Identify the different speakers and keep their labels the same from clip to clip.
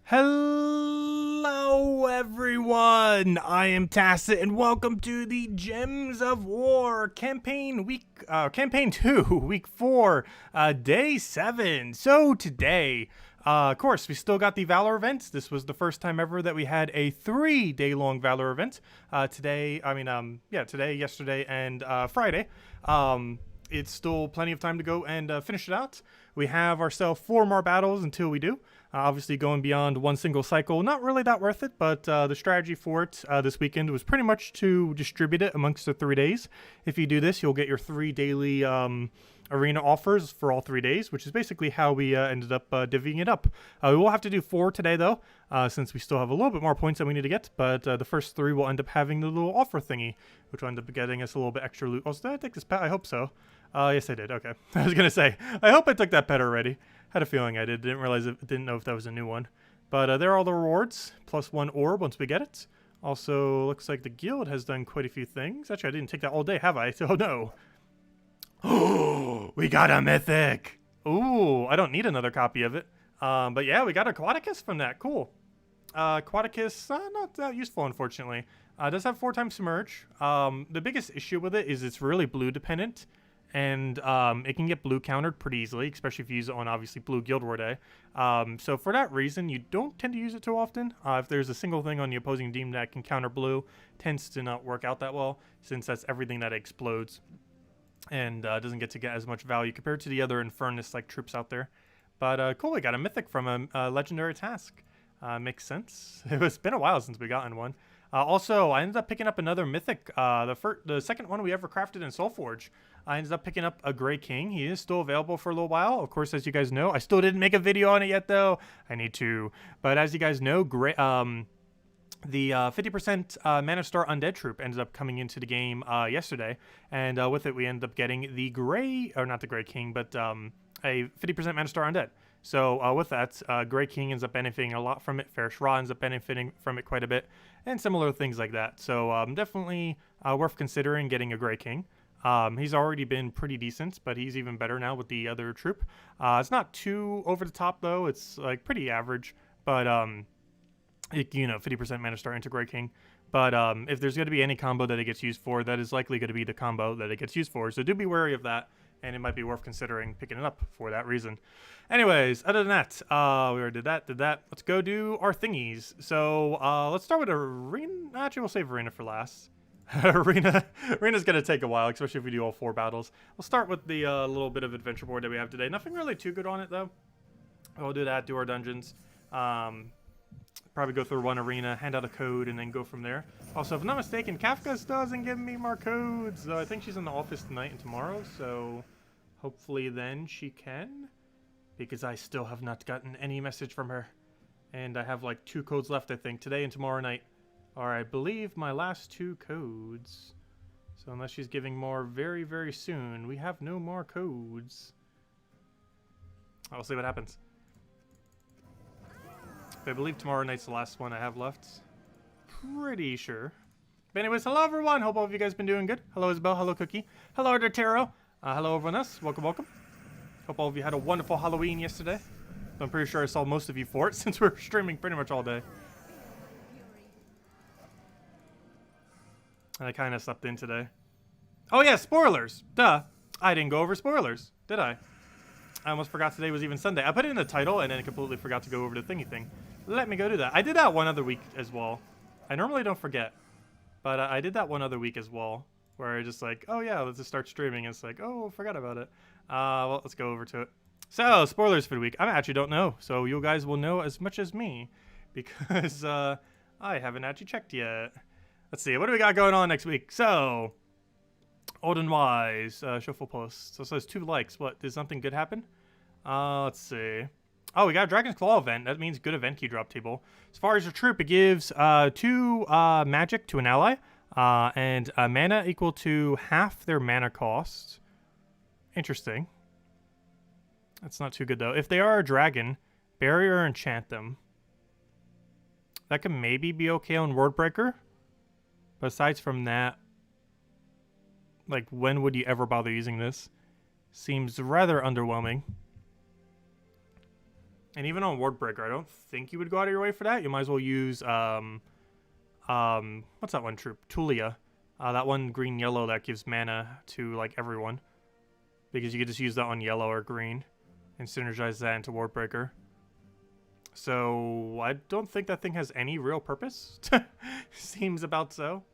Speaker 1: Hello everyone, I am Tacet and welcome to the Gems of War campaign 2, week 4, day 7. So today, of course, we still got the Valor event. This was the first time ever that we had a 3-day-long Valor event. Today, yesterday, and Friday. It's still plenty of time to go and finish it out. We have ourselves 4 more battles until we do. Obviously, going beyond one single cycle, not really that worth it, but the strategy for it this weekend was pretty much to distribute it amongst the 3 days. If you do this, you'll get your 3 daily arena offers for all 3 days, which is basically how we ended up divvying it up. We will have to do 4 today, though, since we still have a little bit more points that we need to get, but the first 3 will end up having the little offer thingy, which will end up getting us a little bit extra loot. Also, did I take this pet? I hope so. Yes, I did. Okay. I was going to say, I hope I took that pet already. Had a feeling I did. Didn't realize it. Didn't know if that was a new one. But there are all the rewards. Plus 1 orb once we get it. Also, looks like the guild has done quite a few things. Actually, I didn't take that all day, have I? Oh, no. Oh, we got a Mythic. Ooh, I don't need another copy of it. But yeah, we got a Aquaticus from that. Cool. Aquaticus, not that useful, unfortunately. It does have 4 times Submerge. The biggest issue with it is it's really blue dependent. And it can get blue countered pretty easily, especially if you use it on, obviously, blue Guild War Day. So for that reason, you don't tend to use it too often. If there's a single thing on the opposing team that can counter blue, it tends to not work out that well, since that's everything that explodes. And doesn't get to get as much value compared to the other Infernus-like troops out there. But cool, we got a Mythic from a Legendary Task. Makes sense. It's been a while since we gotten one. Also, I ended up picking up another Mythic, the second one we ever crafted in Soulforge. I ended up picking up a Grey King. He is still available for a little while. Of course, as you guys know, I still didn't make a video on it yet, though. I need to. But as you guys know, the 50% Mana Star Undead troop ended up coming into the game yesterday. And with it, we ended up getting the not the Grey King, but a 50% Mana Star Undead. So with that, Grey King ends up benefiting a lot from it. Fairish Ra ends up benefiting from it quite a bit. And similar things like that. So definitely worth considering getting a Grey King. He's already been pretty decent, but he's even better now with the other troop. It's not too over the top, though. It's like pretty average. But, 50% Mana Star into Grey King. But if there's going to be any combo that it gets used for, that is likely going to be the combo that it gets used for. So do be wary of that. And it might be worth considering picking it up for that reason. Anyways, other than that, we already did that. Let's go do our thingies. So let's start with Arena. Actually, we'll save Arena for last. Arena's going to take a while, especially if we do all 4 battles. We'll start with the little bit of adventure board that we have today. Nothing really too good on it, though. We'll do that, do our dungeons. Probably go through one arena, hand out a code, and then go from there. Also, if I'm not mistaken, Kafka still hasn't given me more codes. I think she's in the office tonight and tomorrow, so hopefully then she can. Because I still have not gotten any message from her. And I have like 2 codes left, I think, today and tomorrow night. Or I believe my last 2 codes. So unless she's giving more very, very soon, we have no more codes. I'll see what happens. I believe tomorrow night's the last one I have left. Pretty sure. But anyways, hello everyone. Hope all of you guys been doing good. Hello Isabel. Hello Cookie. Hello Artero. Hello everyone else. Welcome, welcome. Hope all of you had a wonderful Halloween yesterday. I'm pretty sure I saw most of you for it since we were streaming pretty much all day. And I kind of slept in today. Oh yeah, spoilers. Duh. I didn't go over spoilers, did I? I almost forgot today was even Sunday. I put it in the title and then completely forgot to go over the thingy thing. Let me go do that. I did that one other week as well. I normally don't forget. But I did that one other week as well. Where I just like, oh yeah, let's just start streaming. It's like, oh, forgot about it. Well, let's go over to it. So, spoilers for the week. I actually don't know. So, you guys will know as much as me. Because I haven't actually checked yet. Let's see. What do we got going on next week? So, Old and Wise. Show full post. So, it says 2 likes. What? Did something good happen? Let's see. Oh, we got a Dragon's Claw event. That means good event key drop table. As far as your troop, it gives 2 magic to an ally. And mana equal to half their mana cost. Interesting. That's not too good, though. If they are a dragon, bury or enchant them. That can maybe be okay on Wordbreaker. But aside from that, like, when would you ever bother using this? Seems rather underwhelming. And even on Wardbreaker, I don't think you would go out of your way for that. You might as well use, what's that one troop? Tulia. That one green-yellow that gives mana to, like, everyone. Because you could just use that on yellow or green and synergize that into Wardbreaker. So, I don't think that thing has any real purpose. Seems about so.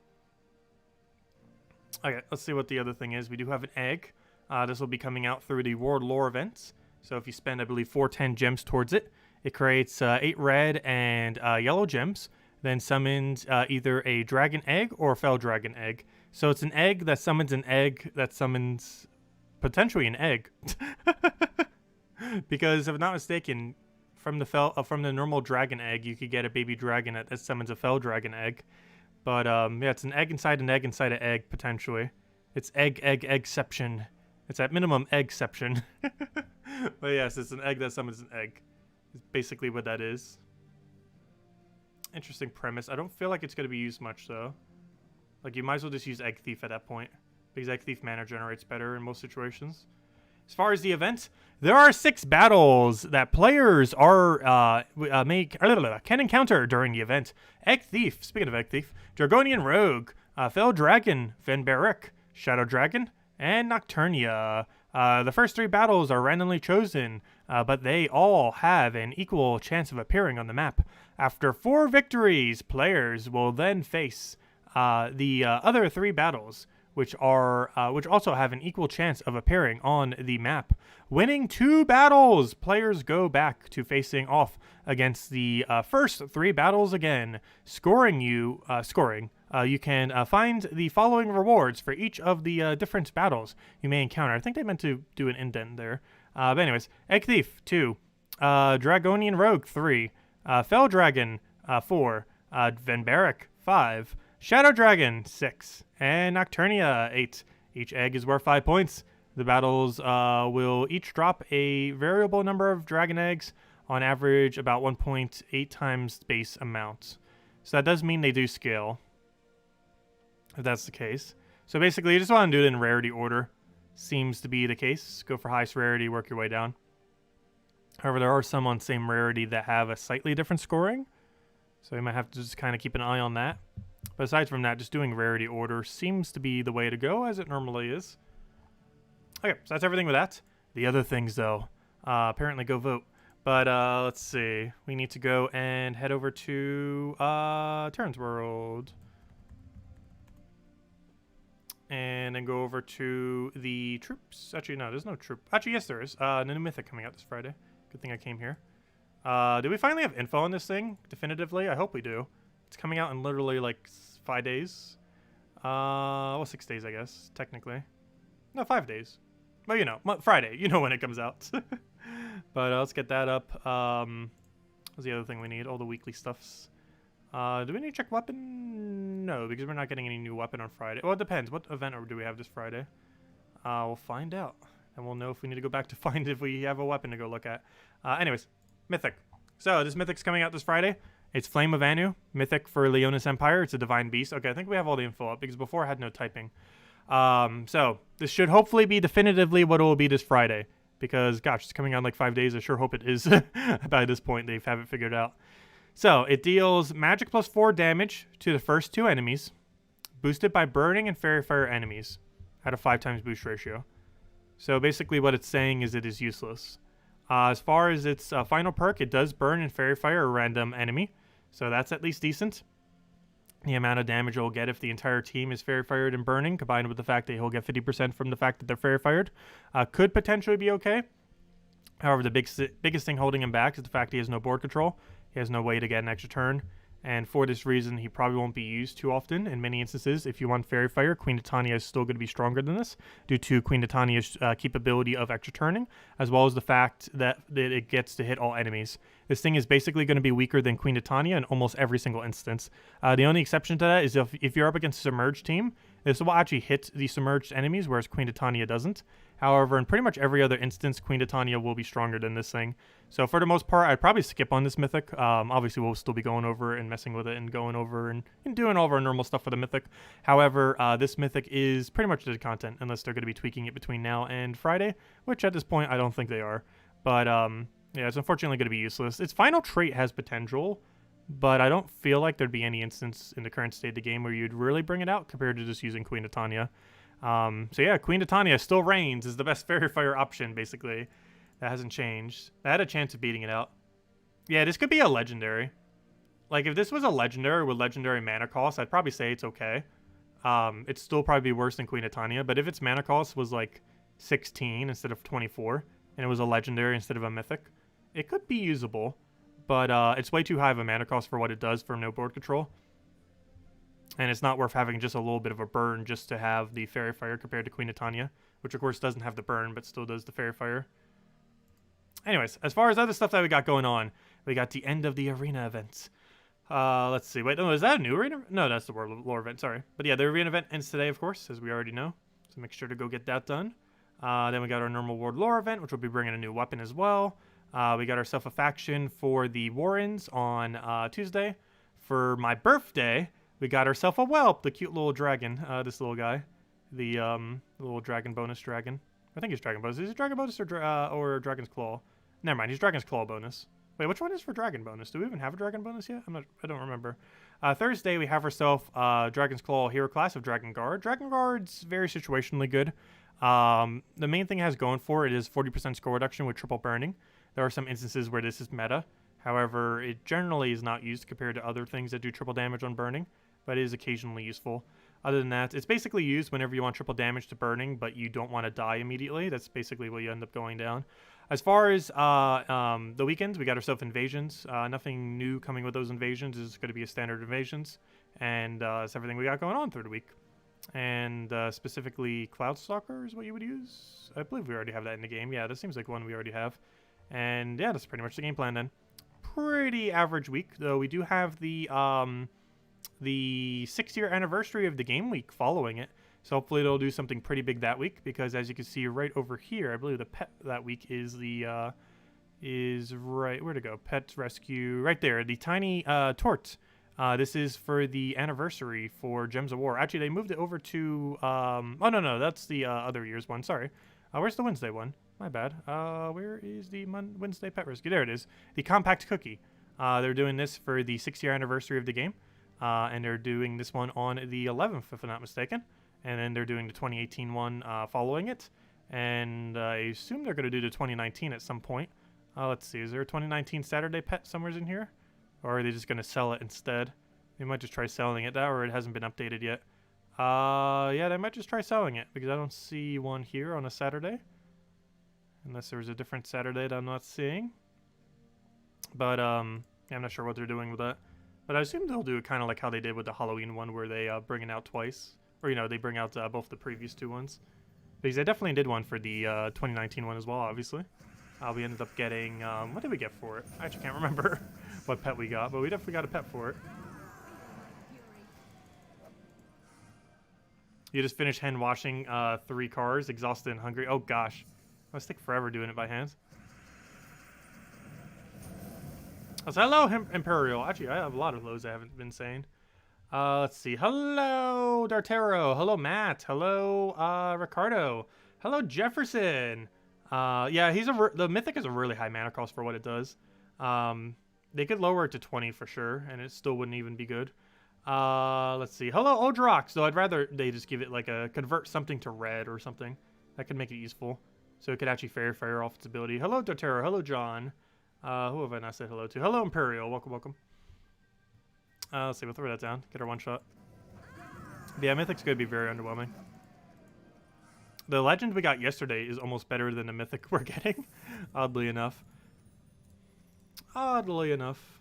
Speaker 1: Okay, let's see what the other thing is. We do have an egg. This will be coming out through the World Lore events. So if you spend, I believe, 410 gems towards it, it creates 8 red and yellow gems. Then summons either a dragon egg or a fell dragon egg. So it's an egg that summons an egg that summons potentially an egg. Because if I'm not mistaken, from the normal dragon egg, you could get a baby dragon that summons a fell dragon egg. But yeah, it's an egg inside an egg potentially. It's eggception. It's at minimum eggception. But yes, it's an egg that summons an egg. It's basically what that is. Interesting premise. I don't feel like it's going to be used much though. Like you might as well just use Egg Thief at that point, because Egg Thief mana generates better in most situations. As far as the event, there are 6 battles that players can encounter during the event. Egg Thief, speaking of Egg Thief, Dragonian Rogue, Fell Dragon, Venberic, Shadow Dragon, and Nocturnia. The first 3 battles are randomly chosen, but they all have an equal chance of appearing on the map. After 4 victories, players will then face the other 3 battles, which also have an equal chance of appearing on the map. Winning 2 battles, players go back to facing off against the first 3 battles again. You can find the following rewards for each of the different battles you may encounter. I think they meant to do an indent there. But anyways, Egg Thief, 2. Dragonian Rogue, 3. Fell Dragon, 4. Venberic, 5. Shadow Dragon, 6. And Nocturnia, 8. Each egg is worth 5 points. The battles will each drop a variable number of dragon eggs, on average about 1.8 times base amount. So that does mean they do scale, if that's the case. So basically, you just want to do it in rarity order. Seems to be the case. Go for highest rarity, work your way down. However, there are some on same rarity that have a slightly different scoring. So you might have to just kind of keep an eye on that. But aside from that, just doing rarity order seems to be the way to go, as it normally is. Okay, so that's everything with that. The other things, though, apparently go vote. But let's see. We need to go and head over to Terran's World. And then go over to the troops. Actually, no, there's no troop. Actually, yes, there is. A new Mythic coming out this Friday. Good thing I came here. Do we finally have info on this thing, definitively? I hope we do. It's coming out in literally, like, 5 days. Well, 6 days, I guess, technically. No, 5 days. Well, you know, Friday. You know when it comes out. But let's get that up. What's the other thing we need? All the weekly stuffs. Do we need to check weapon? No, because we're not getting any new weapon on Friday. Well, it depends. What event do we have this Friday? We'll find out. And we'll know if we need to go back to find if we have a weapon to go look at. Anyways, Mythic. So, this Mythic's coming out this Friday. It's Flame of Anu, Mythic for Leonis Empire. It's a Divine Beast. Okay, I think we have all the info up, because before I had no typing. So, this should hopefully be definitively what it will be this Friday. Because, gosh, it's coming out in like 5 days. I sure hope it is. By this point, they have it figured out. So, it deals magic plus 4 damage to the first 2 enemies, boosted by burning and fairy fire enemies at a 5 times boost ratio. So, basically what it's saying is it is useless. As far as its final perk, it does burn and fairy fire a random enemy. So, that's at least decent. The amount of damage it will get if the entire team is fairy fired and burning, combined with the fact that he'll get 50% from the fact that they're fairy fired, could potentially be okay. However, the biggest thing holding him back is the fact he has no board control. He has no way to get an extra turn, and for this reason, he probably won't be used too often. In many instances, if you want Fairy Fire, Queen Titania is still going to be stronger than this, due to Queen Titania's capability of extra turning, as well as the fact that it gets to hit all enemies. This thing is basically going to be weaker than Queen Titania in almost every single instance. The only exception to that is if you're up against a submerged team, this will actually hit the submerged enemies, whereas Queen Titania doesn't. However, in pretty much every other instance, Queen Titania will be stronger than this thing. So for the most part, I'd probably skip on this Mythic. Obviously, we'll still be going over and messing with it and going over and doing all of our normal stuff with the Mythic. However, this Mythic is pretty much the content, unless they're going to be tweaking it between now and Friday, which at this point, I don't think they are. But Yeah, it's unfortunately going to be useless. Its final trait has potential, but I don't feel like there'd be any instance in the current state of the game where you'd really bring it out compared to just using Queen of Tanya. So yeah, Queen of Tanya still reigns as the best Fairy Fire option, basically. That hasn't changed. I had a chance of beating it out. Yeah, this could be a legendary. Like, if this was a legendary with legendary mana cost, I'd probably say it's okay. It'd still probably be worse than Queen of Tanya, but if its mana cost was like 16 instead of 24, and it was a legendary instead of a mythic, it could be usable, but it's way too high of a mana cost for what it does for no board control. And it's not worth having just a little bit of a burn just to have the Fairy Fire compared to Queen of Tanya, which of course doesn't have the burn, but still does the Fairy Fire. Anyways, as far as other stuff that we got going on, we got the end of the arena events. Let's see. Wait, no, is that a new arena? No, that's the World Lore event, sorry. But yeah, the arena event ends today, of course, as we already know. So make sure to go get that done. Then we got our normal World Lore event, which will be bringing a new weapon as well. We got ourselves a faction for the Warrens on Tuesday. For my birthday, we got ourselves a whelp, the cute little dragon, this little guy. The little dragon bonus dragon. I think he's dragon bonus. Is he dragon bonus or dragon's claw? Never mind, he's dragon's claw bonus. Wait, which one is for dragon bonus? Do we even have a dragon bonus yet? I don't remember. Thursday, we have ourselves Dragon's Claw Hero class of Dragon Guard. Dragon Guard's very situationally good. The main thing it has going for it is 40% score reduction with triple burning. There are some instances where this is meta. However, it generally is not used compared to other things that do triple damage on burning, but it is occasionally useful. Other than that, it's basically used whenever you want triple damage to burning, but you don't want to die immediately. That's basically what you end up going down. As far as the weekends, we got ourselves invasions. Nothing new coming with those invasions. It's going to be a standard invasions. And it's everything we got going on through the week. And specifically Cloudstalker is what you would use. I believe we already have that in the game. Yeah, that seems like one we already have. And yeah, that's pretty much the game plan then. Pretty average week, though we do have the 6-year anniversary of the game week following it. So hopefully it'll do something pretty big that week, because as you can see right over here, I believe the pet that week is the where'd it go? Pet rescue right there, the tiny tort. This is for the anniversary for Gems of War. Actually, they moved it over to oh no, that's the other year's one. Sorry. Where's the Wednesday one? My bad. Where is the Wednesday pet rescue? There it is. The compact cookie. They're doing this for the 6-year anniversary of the game. And they're doing this one on the 11th, if I'm not mistaken. And then they're doing the 2018 one following it. And I assume they're going to do the 2019 at some point. Let's see, is there a 2019 Saturday pet somewhere in here? Or are they just going to sell it instead? They might just try selling it, or it hasn't been updated yet. Yeah, they might just try selling it, because I don't see one here on a Saturday. Unless there's a different Saturday that I'm not seeing. But, yeah, I'm not sure what they're doing with that. But I assume they'll do it kind of like how they did with the Halloween one, where they bring it out twice. Or, you know, they bring out both the previous two ones. Because they definitely did one for the 2019 one as well, obviously. We ended up getting, what did we get for it? I actually can't remember what pet we got, but we definitely got a pet for it. You just finished hand washing 3 cars, exhausted and hungry. Oh gosh, must take forever doing it by hand. So hello, Imperial. Actually, I have a lot of those I haven't been saying. Let's see. Hello, Dartero. Hello, Matt. Hello, Ricardo. Hello, Jefferson. Yeah, the Mythic is a really high mana cost for what it does. They could lower it to 20 for sure, and it still wouldn't even be good. Let's see. Hello, Odrox. Though I'd rather they just give it like a convert something to red or something. That could make it useful. So it could actually fire off its ability. Hello, Dartero. Hello, John. Who have I not said hello to? Hello, Imperial. Welcome, welcome. Let's see. We'll throw that down. Get our one shot. But yeah, Mythic's going to be very underwhelming. The legend we got yesterday is almost better than the Mythic we're getting. Oddly enough. Oddly enough.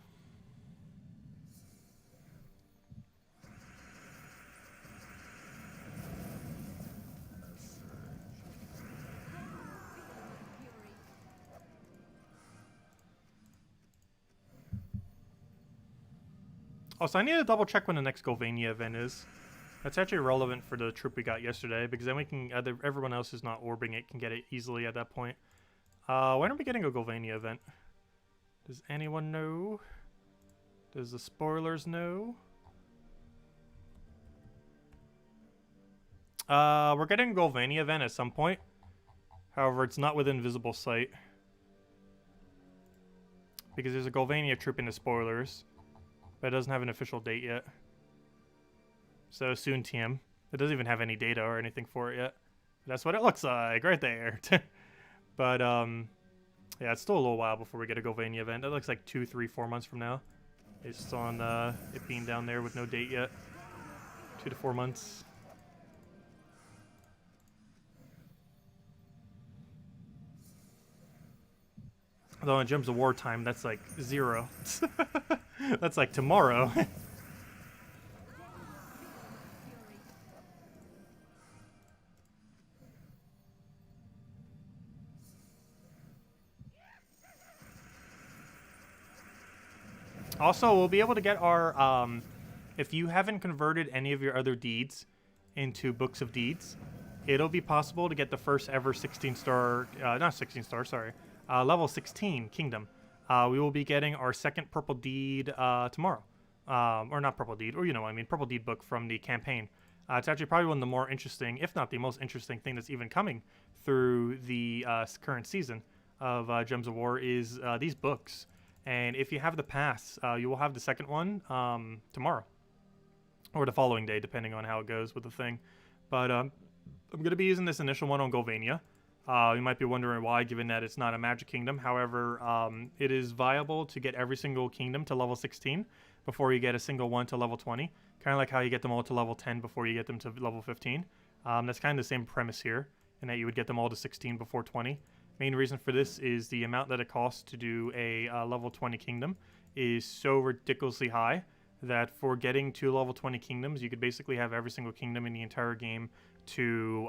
Speaker 1: Also, I need to double check when the next Golvania event is. That's actually relevant for the troop we got yesterday, because then we can, everyone else who's not orbing it can get it easily at that point. When are we getting a Golvania event? Does anyone know? Does the spoilers know? We're getting a Golvania event at some point. However, it's not within visible sight. because there's a Golvania troop in the spoilers, but it doesn't have an official date yet. So soon TM. It doesn't even have any data or anything for it yet. That's what it looks like right there. But yeah, it's still a little while before we get a Golvania event. That looks like 2, 3, 4 months from now. It's on it being down there with no date yet. 2 to 4 months. Although in Gems of War time, that's like 0. That's like tomorrow. Also, we'll be able to get our, if you haven't converted any of your other deeds into Books of Deeds, it'll be possible to get the first ever 16-star, not 16-star, sorry, level 16 kingdom. We will be getting our second purple deed tomorrow. Or not purple deed, or you know what I mean, purple deed book from the campaign. It's actually probably one of the more interesting, if not the most interesting thing that's even coming through the current season of Gems of War is these books. And if you have the pass, you will have the second one tomorrow. Or the following day, depending on how it goes with the thing. But I'm going to be using this initial one on Golvania. You might be wondering why, given that it's not a Magic Kingdom. However, it is viable to get every single kingdom to level 16 before you get a single one to level 20. Kind of like how you get them all to level 10 before you get them to level 15. That's kind of the same premise here, in that you would get them all to 16 before 20. Main reason for this is the amount that it costs to do a level 20 kingdom is so ridiculously high that for getting to level 20 kingdoms, you could basically have every single kingdom in the entire game to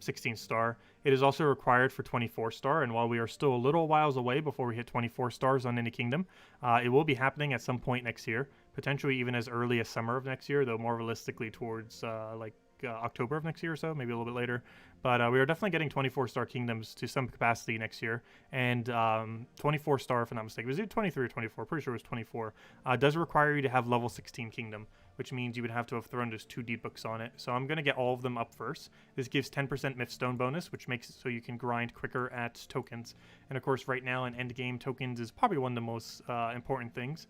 Speaker 1: 16 star. It is also required for 24 star, and while we are still a little whiles away before we hit 24 stars on any kingdom, it will be happening at some point next year, potentially even as early as summer of next year, though more realistically towards October of next year or so, maybe a little bit later. But we are definitely getting 24-star kingdoms to some capacity next year. And 24-star, if I'm not mistaken, was it 23 or 24? Pretty sure it was 24. Does require you to have level 16 kingdom, which means you would have to have thrown just 2 deep books on it. So I'm going to get all of them up first. This gives 10% Mythstone bonus, which makes it so you can grind quicker at tokens. And of course, right now in endgame, tokens is probably one of the most important things.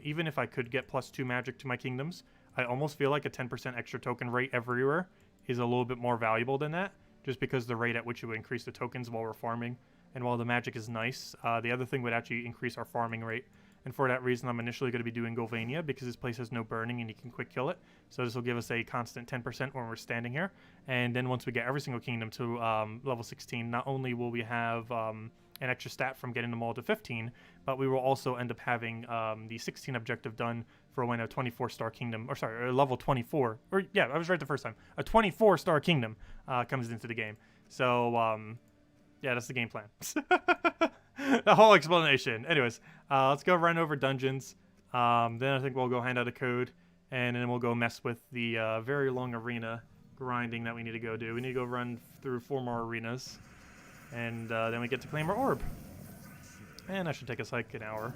Speaker 1: Even if I could get +2 magic to my kingdoms, I almost feel like a 10% extra token rate everywhere is a little bit more valuable than that, just because the rate at which you would increase the tokens while we're farming. And while the magic is nice, the other thing would actually increase our farming rate. And for that reason, I'm initially going to be doing Golvania, because this place has no burning and you can quick kill it. So this will give us a constant 10% when we're standing here. And then once we get every single kingdom to level 16, not only will we have an extra stat from getting them all to 15, but we will also end up having the 16 objective done for when a 24-star kingdom, or sorry, a level 24, or yeah, I was right the first time, a 24-star kingdom comes into the game. So yeah, that's the game plan. The whole explanation. Anyways, let's go run over dungeons. Then I think we'll go hand out a code, and then we'll go mess with the very long arena grinding that we need to go do. We need to go run through 4 more arenas, and then we get to claim our orb. And that should take us like an hour.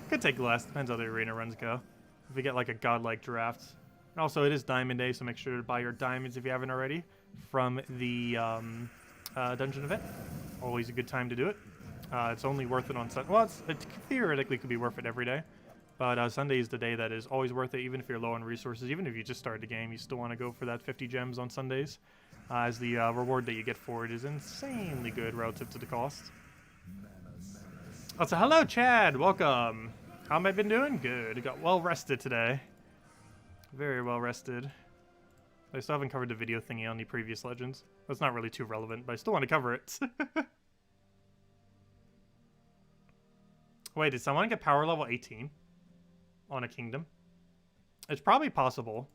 Speaker 1: Could take less, depends how the arena runs go. If we get like a godlike draft. And also, it is Diamond Day, so make sure to buy your diamonds if you haven't already from the dungeon event. Always a good time to do it. It's only worth it on Sunday. Well, it theoretically could be worth it every day. But Sunday is the day that is always worth it, even if you're low on resources. Even if you just started the game, you still want to go for that 50 gems on Sundays. As the reward that you get for it is insanely good relative to the cost. Also, hello, Chad. Welcome. How have I been doing? Good. I got well rested today. Very well rested. I still haven't covered the video thingy on the previous Legends. That's not really too relevant, but I still want to cover it. Wait, did someone get power level 18 on a kingdom? It's probably possible.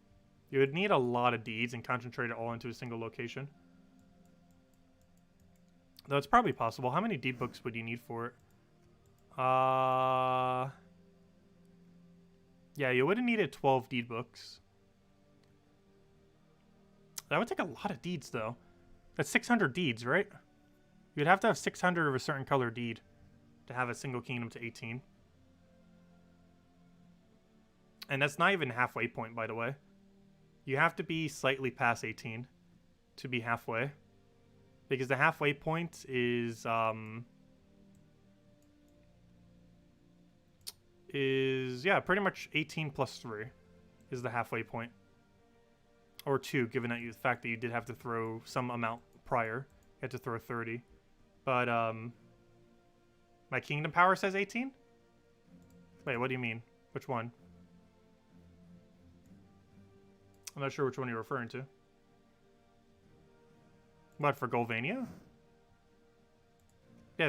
Speaker 1: You would need a lot of deeds and concentrate it all into a single location. Though it's probably possible. How many deed books would you need for it? Yeah, you would have needed 12 deed books. That would take a lot of deeds, though. That's 600 deeds, right? You'd have to have 600 of a certain color deed to have a single kingdom to 18. And that's not even halfway point, by the way. You have to be slightly past 18 to be halfway. Because the halfway point is, is, yeah, pretty much 18 plus 3 is the halfway point. Or 2, given that the fact that you did have to throw some amount prior. You had to throw 30. But, my kingdom power says 18? Wait, what do you mean? Which one? I'm not sure which one you're referring to. What, for Golvania? Yeah,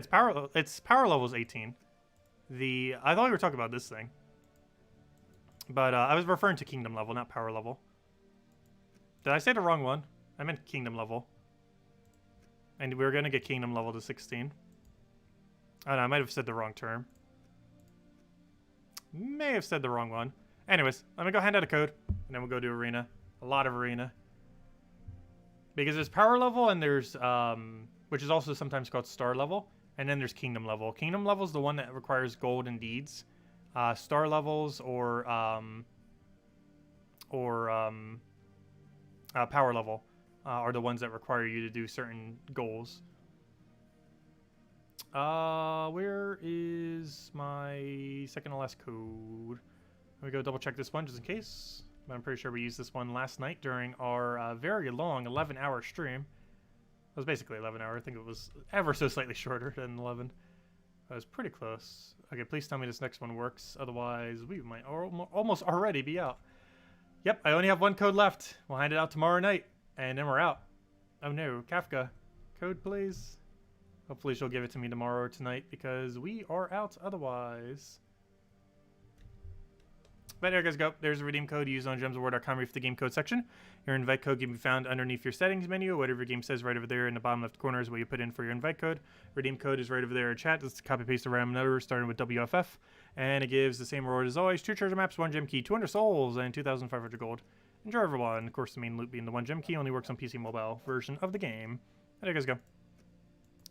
Speaker 1: its power level is 18. I thought we were talking about this thing. But I was referring to kingdom level, not power level. Did I say the wrong one? I meant kingdom level. And we were going to get kingdom level to 16. I don't know, I might have said the wrong term. May have said the wrong one. Anyways, let me go hand out a code, and then we'll go to arena. A lot of arena. Because there's power level, and there's, which is also sometimes called star level, and then there's kingdom level. Kingdom level is the one that requires gold and deeds. Star levels or power level are the ones that require you to do certain goals. Where is my second to last code? Let me go double check this one just in case. But I'm pretty sure we used this one last night during our very long 11-hour stream. It was basically 11 hours. I think it was ever so slightly shorter than 11. I was pretty close. Okay, please tell me this next one works. Otherwise, we might almost already be out. Yep, I only have one code left. We'll hand it out tomorrow night, and then we're out. Oh no, Kafka. Code, please. Hopefully she'll give it to me tomorrow or tonight, because we are out otherwise. But there you guys go. There's a redeem code used on gemsofwar.com for the game code section. Your invite code can be found underneath your settings menu. Whatever your game says right over there in the bottom left corner is where you put in for your invite code. Redeem code is right over there in chat. Just copy paste a random number starting with WFF. And it gives the same reward as always. 2 treasure maps, 1 gem key, 200 souls, and 2,500 gold. Enjoy everyone. Of course, the main loot being the 1 gem key only works on PC mobile version of the game. There you guys go.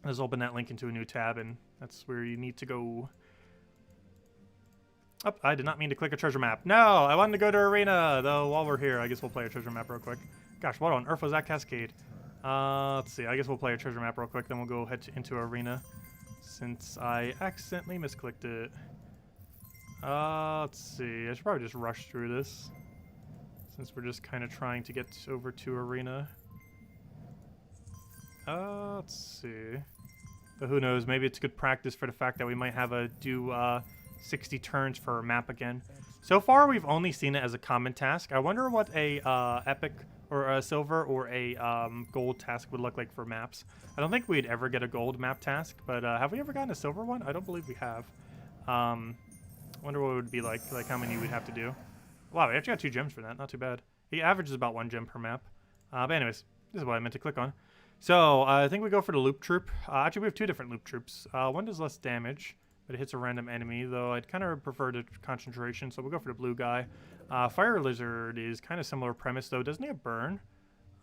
Speaker 1: Let's open that link into a new tab, and that's where you need to go. Oh, I did not mean to click a treasure map. No, I wanted to go to arena, though while we're here, I guess we'll play a treasure map real quick. Gosh, what on earth was that cascade? Let's see, I guess we'll play a treasure map real quick, then we'll go head into arena, since I accidentally misclicked it. Let's see, I should probably just rush through this, since we're just kind of trying to get over to arena. Let's see. But who knows, maybe it's good practice for the fact that we might have a do, 60 turns for a map again. So far, we've only seen it as a common task. I wonder what a epic or a silver or a gold task would look like for maps. I don't think we'd ever get a gold map task, but have we ever gotten a silver one? I don't believe we have. Wonder what it would be like how many we'd have to do. Wow, we actually got 2 gems for that. Not too bad. He averages about 1 gem per map. But anyways, this is what I meant to click on. So I think we go for the loop troop. Actually, we have 2 different loop troops. One does less damage, but it hits a random enemy, though I'd kind of prefer the concentration, so we'll go for the blue guy. Fire Lizard is kind of similar premise, though. Doesn't he have burn?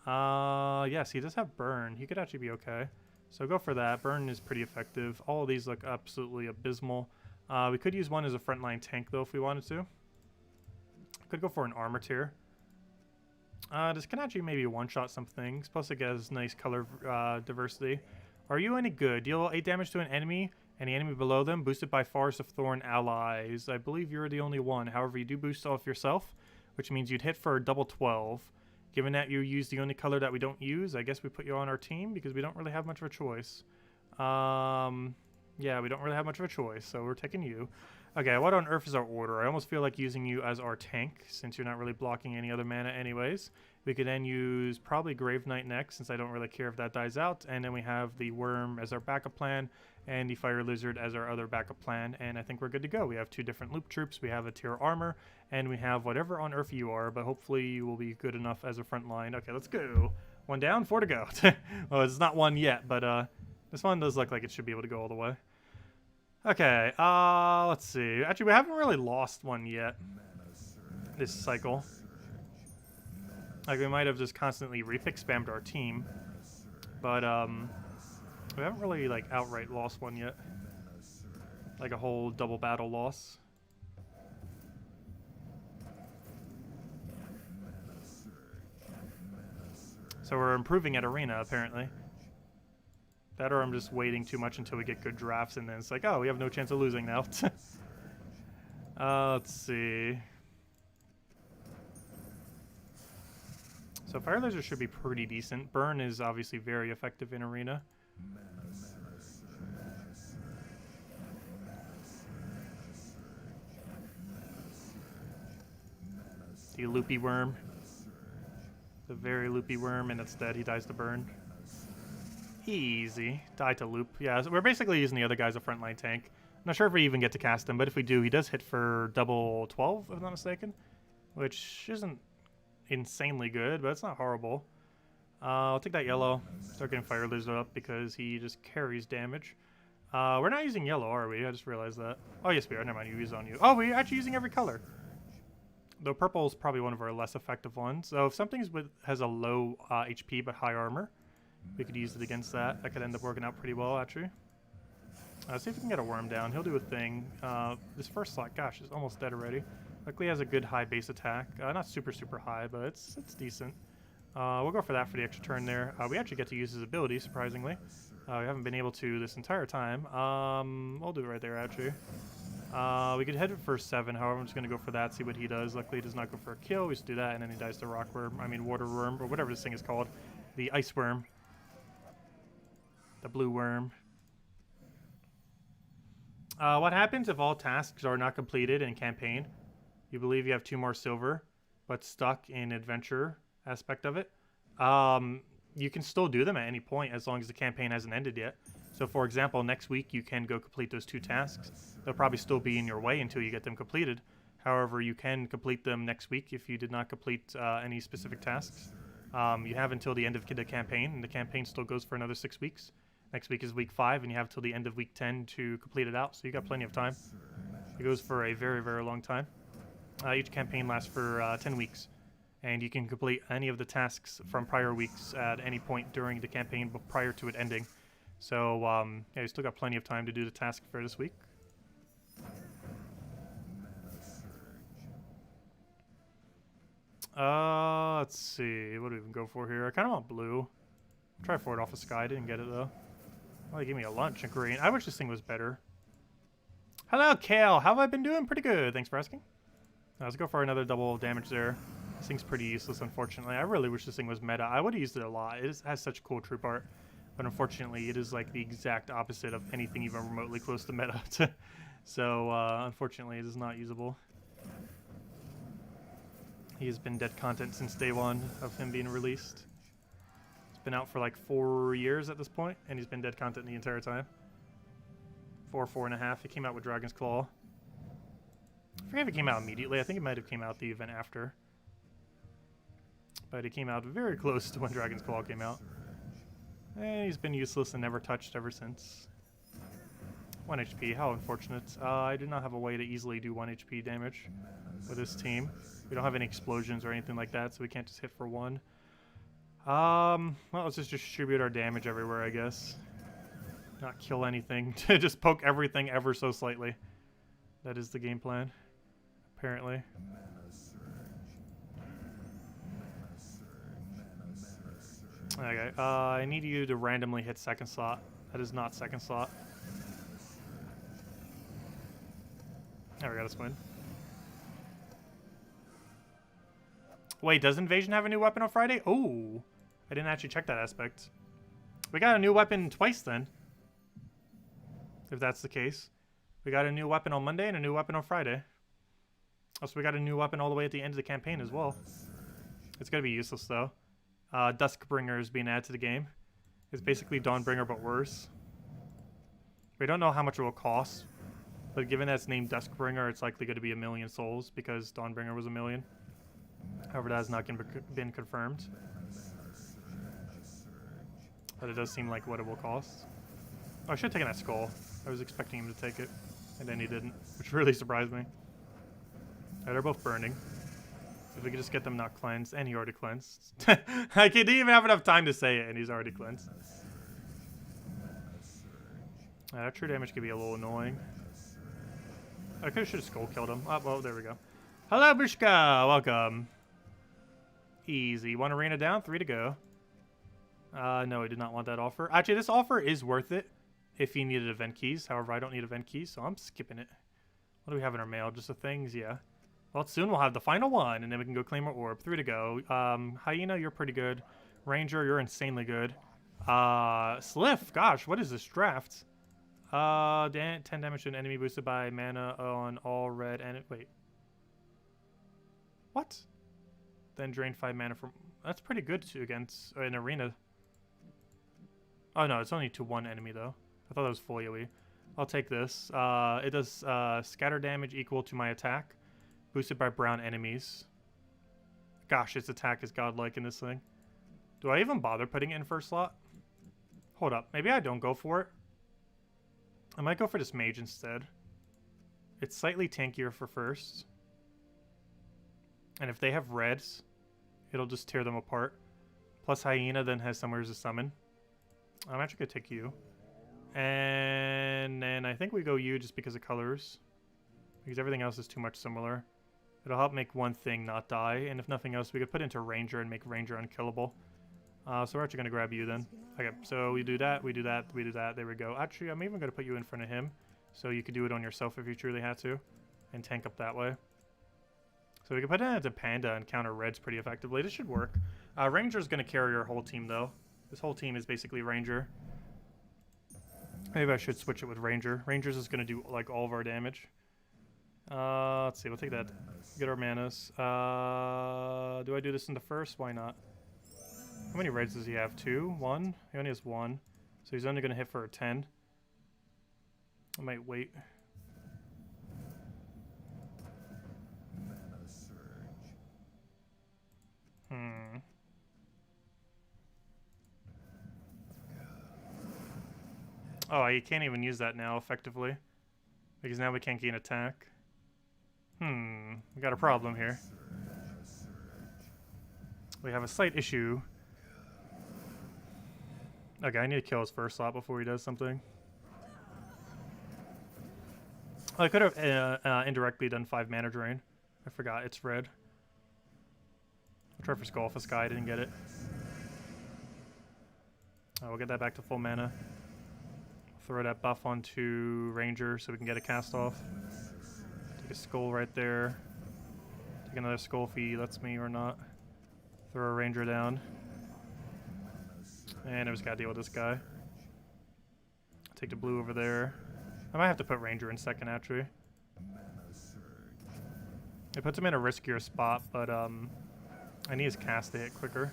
Speaker 1: Yes, he does have burn. He could actually be okay. So go for that. Burn is pretty effective. All of these look absolutely abysmal. We could use one as a frontline tank, though, if we wanted to. Could go for an armor tier. This can actually maybe one-shot some things, plus it gets nice color diversity. Are you any good? Deal 8 damage to an enemy, and the enemy below them, boosted by Forest of Thorn allies. I believe you're the only one. However, you do boost off yourself, which means you'd hit for a double 12. Given that you use the only color that we don't use, I guess we put you on our team, because we don't really have much of a choice. Yeah, we don't really have much of a choice, so we're taking you. Okay, what on earth is our order? I almost feel like using you as our tank, since you're not really blocking any other mana anyways. We could then use probably Grave Knight next, since I don't really care if that dies out. And then we have the Worm as our backup plan, and the Fire Lizard as our other backup plan. And I think we're good to go. We have 2 different loop troops, we have a tier armor, and we have whatever on earth you are, but hopefully you will be good enough as a front line. Okay, let's go. 1 down, 4 to go. Well, it's not 1 yet, but this one does look like it should be able to go all the way. Okay, let's see. Actually, we haven't really lost one yet this cycle. Like, we might have just constantly repick spammed our team. But, we haven't really, like, outright lost one yet. Like a whole double battle loss. So we're improving at arena, apparently. That or I'm just waiting too much until we get good drafts, and then it's like, oh, we have no chance of losing now. Let's see. So Fire Laser should be pretty decent. Burn is obviously very effective in Arena. The loopy worm. The very loopy worm, and it's dead. He dies to burn. Easy. Die to loop. Yeah, so we're basically using the other guy as a frontline tank. I'm not sure if we even get to cast him, but if we do, he does hit for double 12, if I'm not mistaken. Which isn't insanely good, but it's not horrible. I'll take that yellow. Start getting Fire Lizard up because he just carries damage. We're not using yellow, are we? I just realized that. Oh, yes, we are. Never mind. You use on you. Oh, we're actually using every color. Though purple is probably one of our less effective ones. So if something has a low HP but high armor, we could use it against that. That could end up working out pretty well, actually. See if we can get a worm down. He'll do a thing. This first slot, gosh, is almost dead already. Luckily, he has a good high base attack. Not super, super high, but it's decent. We'll go for that for the extra turn there. We actually get to use his ability, surprisingly. We haven't been able to this entire time. We'll do it right there, actually. We could head for 7, however, I'm just going to go for that, see what he does. Luckily, he does not go for a kill. We just do that, and then he dies to rock worm. I mean, water worm, or whatever this thing is called. The ice worm. The blue worm. What happens if all tasks are not completed in campaign? You believe you have 2 more silver, but stuck in adventure aspect of it. You can still do them at any point as long as the campaign hasn't ended yet. So for example, next week you can go complete those 2 tasks. They'll probably still be in your way until you get them completed. However, you can complete them next week if you did not complete any specific tasks. You have until the end of the campaign, and the campaign still goes for another 6 weeks. Next week is week 5, and you have till the end of week 10 to complete it out, so you got plenty of time. It goes for a very, very long time. Each campaign lasts for 10 weeks, and you can complete any of the tasks from prior weeks at any point during the campaign but prior to it ending. So, yeah, you still got plenty of time to do the task for this week. Let's see. What do we even go for here? I kind of want blue. I'll try for it off of Sky. Didn't get it, though. Well, they gave me a lunch in green. I wish this thing was better. Hello, Kale. How have I been doing? Pretty good. Thanks for asking. Let's go for another double damage there. This thing's pretty useless, unfortunately. I really wish this thing was meta. I would have used it a lot. It has such cool troop art. But unfortunately, it is like the exact opposite of anything even remotely close to meta. So, unfortunately, it is not usable. He has been dead content since day 1 of him being released. It's been out for like 4 years at this point, and he's been dead content the entire time. 4.5. It came out with Dragon's Claw. I forget if it came out immediately. I think it might have came out the event after. But it came out very close to when Dragon's Claw came out. And he's been useless and never touched ever since. 1 HP, how unfortunate. I do not have a way to easily do 1 HP damage with this team. We don't have any explosions or anything like that, so we can't just hit for 1. Well, let's just distribute our damage everywhere, I guess. Not kill anything. Just poke everything ever so slightly. That is the game plan, apparently. Okay, I need you to randomly hit second slot. That is not second slot. There we go, let's win. Wait, does Invasion have a new weapon on Friday? Oh, I didn't actually check that aspect. We got a new weapon twice then. If that's the case. We got a new weapon on Monday and a new weapon on Friday. Also, we got a new weapon all the way at the end of the campaign as well. It's going to be useless though. Duskbringer is being added to the game. It's basically Dawnbringer but worse. We don't know how much it will cost. But given that it's named Duskbringer, it's likely going to be 1,000,000 souls because Dawnbringer was 1,000,000. However, that has not been confirmed. But it does seem like what it will cost. Oh, I should have taken that skull. I was expecting him to take it, and then he didn't, which really surprised me. Alright, they're both burning. If we could just get them not cleansed, and he already cleansed. I didn't even have enough time to say it, and he's already cleansed. That true damage could be a little annoying. I should have skull killed him. Oh, well, there we go. Hello, Bushka! Welcome. Easy. 1 arena down, 3 to go. No, I did not want that offer. Actually, this offer is worth it if you needed event keys. However, I don't need event keys, so I'm skipping it. What do we have in our mail? Just the things, yeah. Well, soon we'll have the final one, and then we can go claim our orb. 3 to go. Hyena, you're pretty good. Ranger, you're insanely good. Sliff, gosh, what is this draft? 10 damage to an enemy boosted by mana on all red and wait. What? Then drain 5 mana from. That's pretty good against an arena. Oh no, it's only to 1 enemy though. I thought that was full AoE. I'll take this. It does scatter damage equal to my attack, boosted by brown enemies. Gosh, its attack is godlike in this thing. Do I even bother putting it in first slot? Hold up, maybe I don't go for it. I might go for this mage instead. It's slightly tankier for first. And if they have reds, it'll just tear them apart. Plus Hyena then has somewhere to summon. I'm actually going to take you. And then I think we go you just because of colors. Because everything else is too much similar. It'll help make one thing not die. And if nothing else, we could put into Ranger and make Ranger unkillable. So we're actually going to grab you then. Okay, so we do that, we do that, we do that. There we go. Actually, I'm even going to put you in front of him. So you could do it on yourself if you truly had to. And tank up that way. So we can put it into Panda and counter reds pretty effectively. This should work. Ranger's going to carry our whole team though. This whole team is basically Ranger. Maybe I should switch it with Ranger. Ranger's is going to do like all of our damage. Let's see, we'll take that. Get our manas. Do I do this in the first? Why not? How many reds does he have? 2? 1? He only has 1. So he's only going to hit for a 10. I might wait. Oh, you can't even use that now, effectively. Because now we can't gain attack. We got a problem here. We have a slight issue. Okay, I need to kill his first slot before he does something. I could have indirectly done 5 mana drain. I forgot, it's red. I'll try for Skull for Sky, I didn't get it. Oh, we'll get that back to full mana. Throw that buff onto Ranger so we can get a cast off. Take a Skull right there. Take another Skull if he lets me or not. Throw a Ranger down. And I just gotta deal with this guy. Take the blue over there. I might have to put Ranger in second actually. It puts him in a riskier spot, but I need his cast to hit quicker.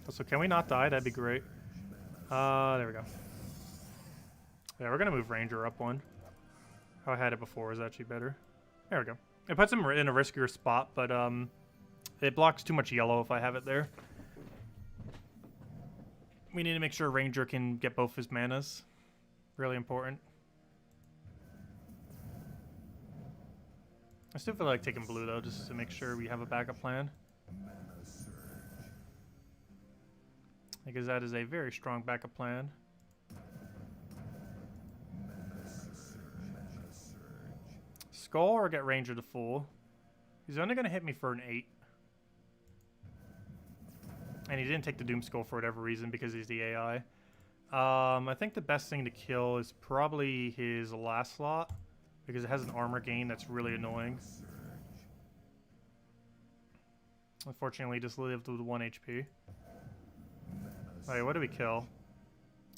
Speaker 1: So can we not die? That'd be great. There we go. Yeah, we're gonna move Ranger up one. How I had it before is actually better. There we go. It puts him in a riskier spot, but it blocks too much yellow if I have it there. We need to make sure Ranger can get both his manas. Really important. I still feel like taking blue though, just to make sure we have a backup plan. Because that is a very strong backup plan. Skull or get Ranger to full. He's only going to hit me for an 8. And he didn't take the Doom Skull for whatever reason because he's the AI. I think the best thing to kill is probably his last slot. Because it has an armor gain that's really annoying. Unfortunately, he just lived with 1 HP. Alright, what do we kill?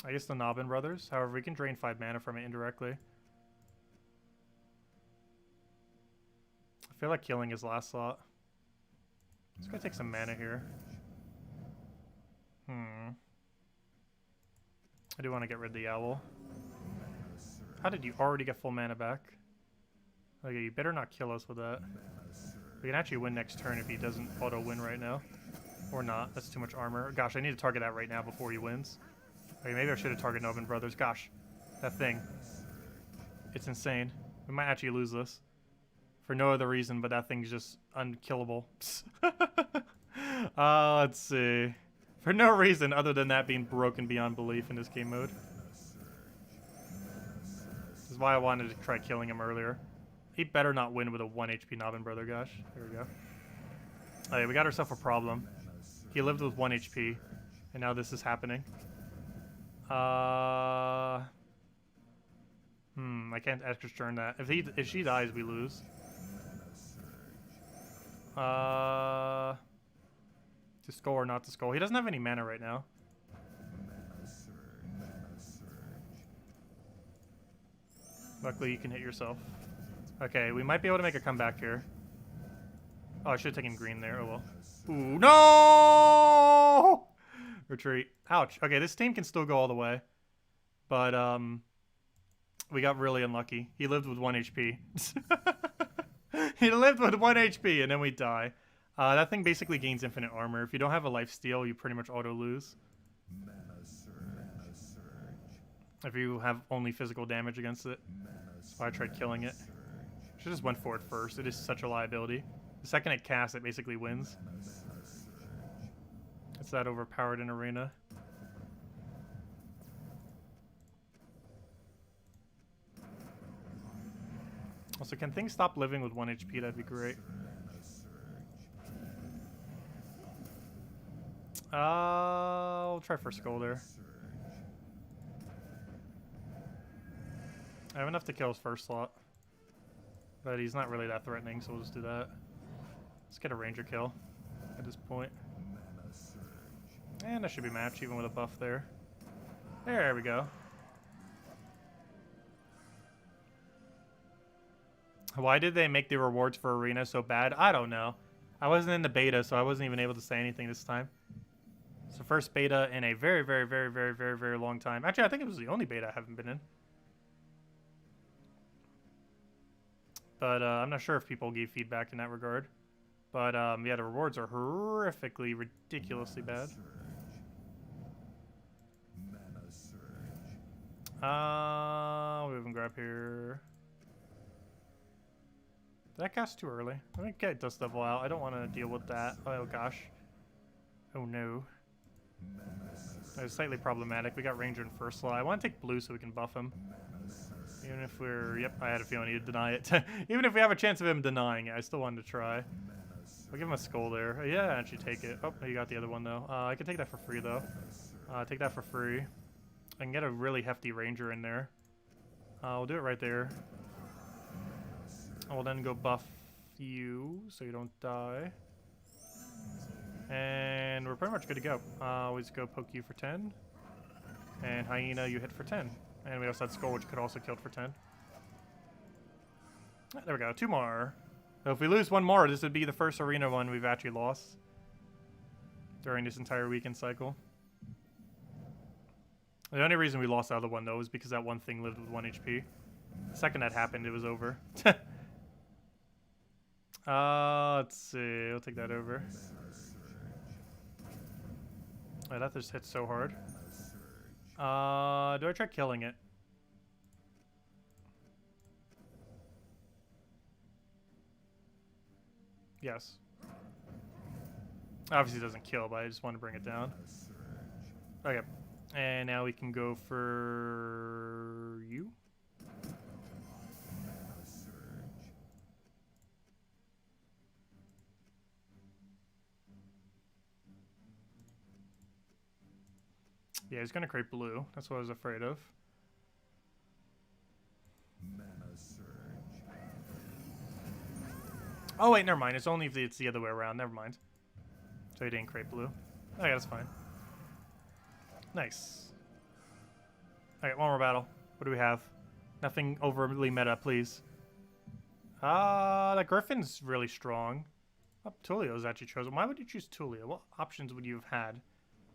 Speaker 1: I guess the Nobbin Brothers. However, we can drain 5 mana from it indirectly. I feel like killing his last slot. Let's go take some mana here. I do want to get rid of the owl. How did you already get full mana back? Okay, you better not kill us with that. We can actually win next turn if he doesn't auto-win right now. Or not. That's too much armor. Gosh, I need to target that right now before he wins. Okay, maybe I should have targeted Nobbin Brothers. Gosh, that thing. It's insane. We might actually lose this. For no other reason, but that thing's just unkillable. Let's see. For no reason other than that being broken beyond belief in this game mode. This is why I wanted to try killing him earlier. He better not win with a 1 HP Nobbin Brother, gosh. There we go. Alright, we got ourselves a problem. He lived with 1 HP, and now this is happening. I can't extra turn that. If she dies, we lose. To skull or not to skull. He doesn't have any mana right now. Luckily, you can hit yourself. Okay, we might be able to make a comeback here. Oh, I should have taken green there. Oh well. Ooh, no! Retreat. Ouch. Okay, this team can still go all the way. But, we got really unlucky. He lived with 1 HP. He lived with 1 HP, and then we die. That thing basically gains infinite armor. If you don't have a lifesteal, you pretty much auto-lose. If you have only physical damage against it. So I tried killing it. Should just went for it first. It is such a liability. The second it casts, it basically wins. It's that overpowered in arena. Also, can things stop living with 1 HP? That'd be great. I'll try for skull there. I have enough to kill his first slot. But he's not really that threatening, so we'll just do that. Let's get a ranger kill at this point. And that should be matched even with a buff there. There we go. Why did they make the rewards for arena so bad? I don't know. I wasn't in the beta, so I wasn't even able to say anything this time. It's the first beta in a very, very, very, very, very, very long time. Actually, I think it was the only beta I haven't been in. But I'm not sure if people gave feedback in that regard. But yeah, the rewards are horrifically, ridiculously bad. We have him grab here. Did I cast too early? Let me get Dust Devil out. I don't want to deal with that. Oh gosh. Oh no. That was slightly problematic. We got Ranger in first slot. I want to take blue so we can buff him. Even if we're... Yep, I had a feeling he'd deny it. Even if we have a chance of him denying it, I still wanted to try. I'll give him a skull there. Yeah, actually take it. Oh, you got the other one though. I can take that for free though. Take that for free. I can get a really hefty Ranger in there. We'll do it right there. We'll then go buff you so you don't die. And we're pretty much good to go. Always go poke you for 10. And Hyena, you hit for 10. And we also had Skull, which could also kill for 10. There we go, 2 more. So if we lose 1 more, this would be the first arena one we've actually lost during this entire weekend cycle. The only reason we lost the other one, though, is because that one thing lived with 1 HP. The second that happened, it was over. Let's see. We'll take that over. Oh, that just hit so hard. Do I try killing it? Yes. Obviously it doesn't kill, but I just want to bring it down. Okay. And now we can go for you. Yeah, he's gonna create blue. That's what I was afraid of. Oh wait, never mind. It's only if it's the other way around. Never mind. So he didn't create blue. Okay, that's fine. Nice. Alright, one more battle. What do we have? Nothing overly meta, please. That Griffin's really strong. Oh, Tulio's actually chosen. Why would you choose Tulio? What options would you have had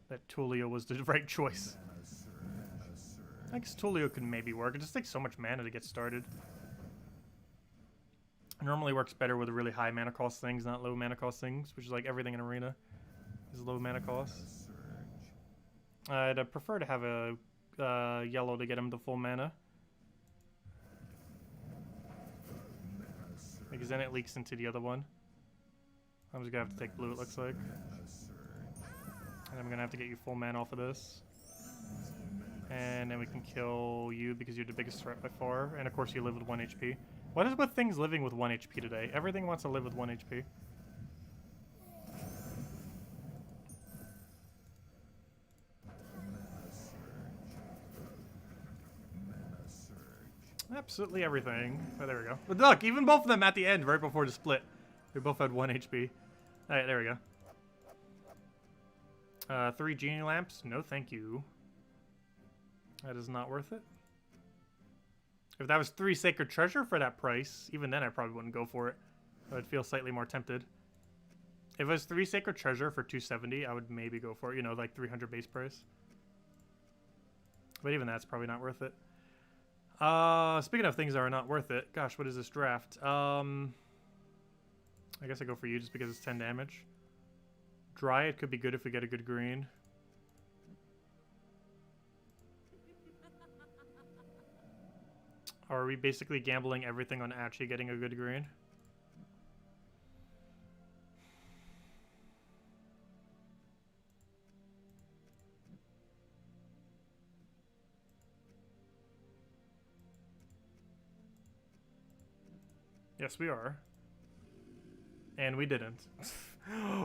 Speaker 1: that Tulio was the right choice? I guess Tulio could maybe work. It just takes so much mana to get started. It normally works better with really high mana cost things, not low mana cost things, which is like everything in Arena is low mana cost. I'd prefer to have a yellow to get him to full mana. Because then it leaks into the other one. I'm just gonna have to take blue, it looks like. And I'm gonna have to get you full mana off of this. And then we can kill you because you're the biggest threat by far. And of course you live with 1 HP. What is with things living with 1 HP today? Everything wants to live with 1 HP. Absolutely everything. Oh, there we go. But look, even both of them at the end, right before the split. They both had 1 HP. Alright, there we go. 3 genie lamps. No, thank you. That is not worth it. If that was 3 sacred treasure for that price, even then I probably wouldn't go for it. I would feel slightly more tempted. If it was 3 sacred treasure for 270, I would maybe go for it. You know, like 300 base price. But even that's probably not worth it. Speaking of things that are not worth it, gosh, what is this draft? I guess I go for you just because it's 10 damage. Dryad could be good if we get a good green. Or are we basically gambling everything on actually getting a good green? Yes, we are. And we didn't.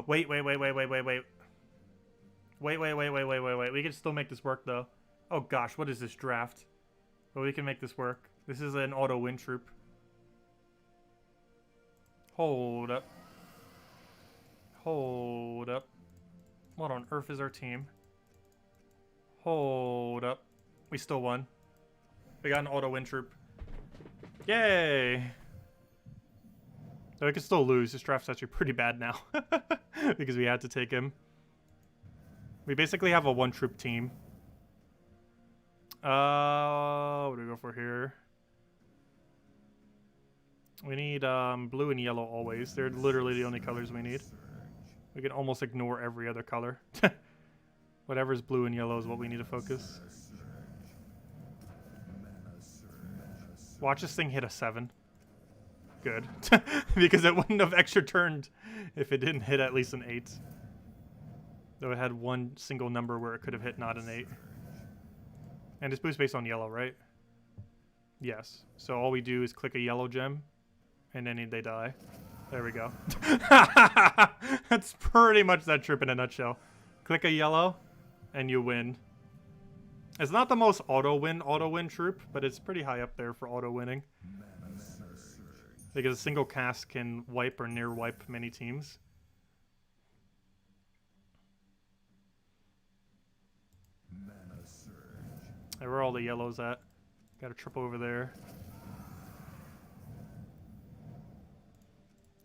Speaker 1: Wait. Wait. We can still make this work, though. Oh, gosh. What is this draft? But we can make this work. This is an auto-win troop. Hold up. Hold up. What on earth is our team? Hold up. We still won. We got an auto-win troop. Yay! So we could still lose. This draft's actually pretty bad now. Because we had to take him. We basically have a 1-troop team. What do we go for here? We need blue and yellow always. They're literally the only colors we need. We can almost ignore every other color. Whatever's blue and yellow is what we need to focus. Watch this thing hit a 7. Good. Because it wouldn't have extra turned if it didn't hit at least an 8. Though it had one single number where it could have hit not an 8. And it's boost based on yellow, right? Yes. So all we do is click a yellow gem, and then they die. There we go. That's pretty much that trip in a nutshell. Click a yellow, and you win. It's not the most auto-win troop, but it's pretty high up there for auto-winning. Because a single cast can wipe or near wipe many teams. Hey, where are all the yellows at? Got a triple over there.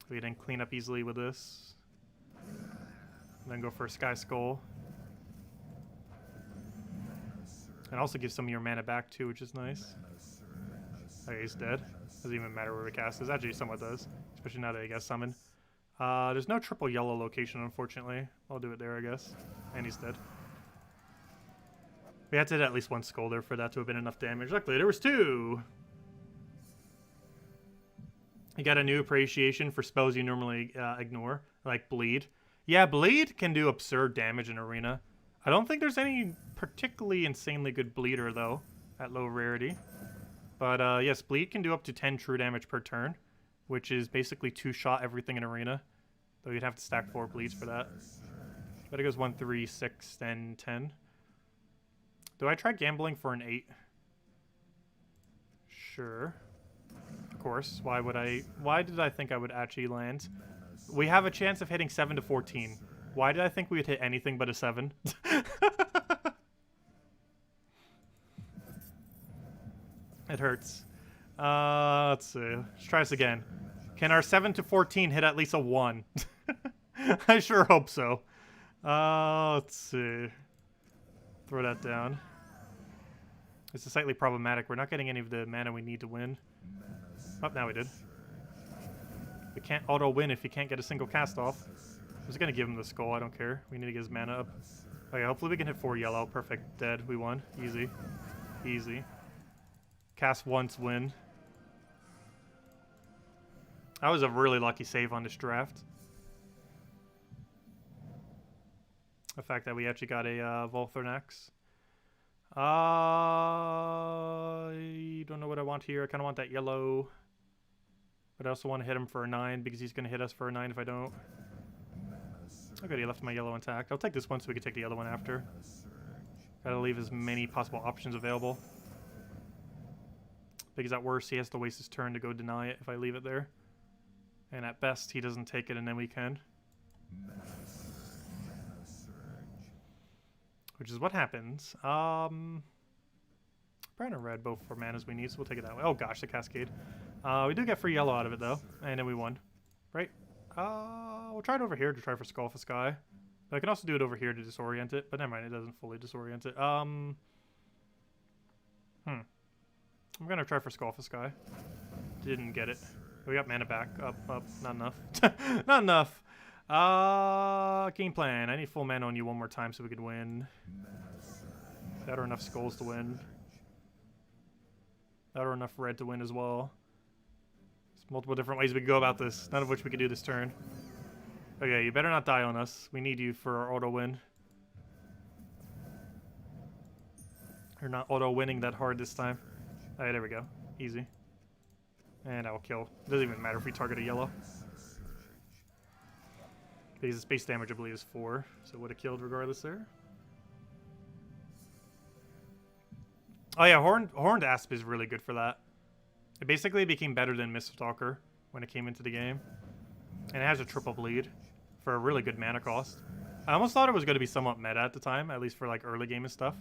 Speaker 1: We can clean up easily with this. And then go for a Sky Skull. And also give some of your mana back too, which is nice. Okay, he's dead. Doesn't even matter where we cast this. Actually, somewhat does. Especially now that he got summoned. There's no triple yellow location, unfortunately. I'll do it there, I guess. And he's dead. We had to hit at least 1 skull there for that to have been enough damage. Luckily, there was 2! You got a new appreciation for spells you normally ignore, like Bleed. Yeah, Bleed can do absurd damage in Arena. I don't think there's any particularly insanely good Bleeder, though, at low rarity. But yes, Bleed can do up to 10 true damage per turn, which is basically 2-shot everything in Arena. Though you'd have to stack 4 Bleeds for that. But it goes 1, 3, 6, then 10. Do I try gambling for an 8? Sure. Of course. Why did I think I would actually land? We have a chance of hitting 7 to 14. Why did I think we would hit anything but a 7? It hurts. Let's see. Let's try this again. Can our 7 to 14 hit at least a 1? I sure hope so. Let's see. Throw that down. It's slightly problematic. We're not getting any of the mana we need to win. Oh, now we did. We can't auto-win if you can't get a single cast off. I'm just going to give him the skull. I don't care. We need to get his mana up. Okay, hopefully we can hit 4 yellow. Perfect. Dead. We won. Easy. Easy. Cast once, win. That was a really lucky save on this draft. The fact that we actually got a Volthornax. I don't know what I want here. I kind of want that yellow. But I also want to hit him for a 9 because he's going to hit us for a 9 if I don't. Okay, he left my yellow intact. I'll take this one so we can take the other one after. Gotta leave as many possible options available. Because at worst, he has to waste his turn to go deny it if I leave it there. And at best, he doesn't take it and then we can. Which is what happens. Brown and red, both for manas we need, so we'll take it that way. Oh gosh, the Cascade. We do get free yellow out of it though, and then we won. Right? We'll try it over here to try for Skull for Sky. But I can also do it over here to disorient it, but never mind, it doesn't fully disorient it. I'm gonna try for Skull for Sky. Didn't get it. We got mana back. Up, not enough. Not enough. Game plan. I need full mana on you one more time so we could win. That or enough skulls to win. That or enough red to win as well. There's multiple different ways we can go about this, none of which we can do this turn. Okay, you better not die on us. We need you for our auto win. You're not auto winning that hard this time. Alright, there we go. Easy. And I will kill. It doesn't even matter if we target a yellow. Because the base damage, I believe, is 4. So it would have killed regardless there. Oh yeah, Horned Asp is really good for that. It basically became better than Miststalker when it came into the game. And it has a triple bleed for a really good mana cost. I almost thought it was going to be somewhat meta at the time, at least for like early game and stuff.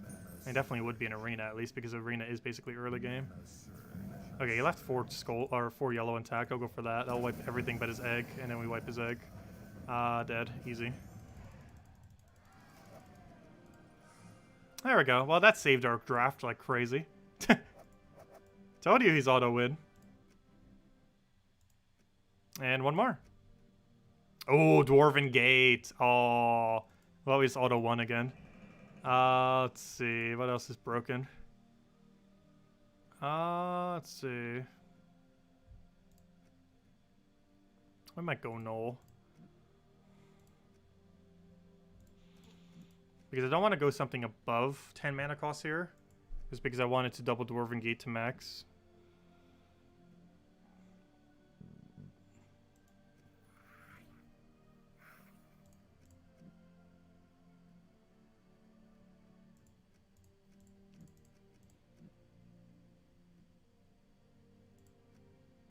Speaker 1: It definitely would be an Arena, at least, because Arena is basically early game. Okay, he left 4 skull or 4 yellow intact. I'll go for that. That'll wipe everything but his egg, and then we wipe his egg. Dead. Easy. There we go. Well, that saved our draft like crazy. Told you he's auto win. And one more. Oh, Dwarven Gate. Oh, well, he's auto 1 again. Let's see. What else is broken? Let's see. We might go null. Because I don't want to go something above 10 mana cost here. Just because I wanted to double Dwarven Gate to max.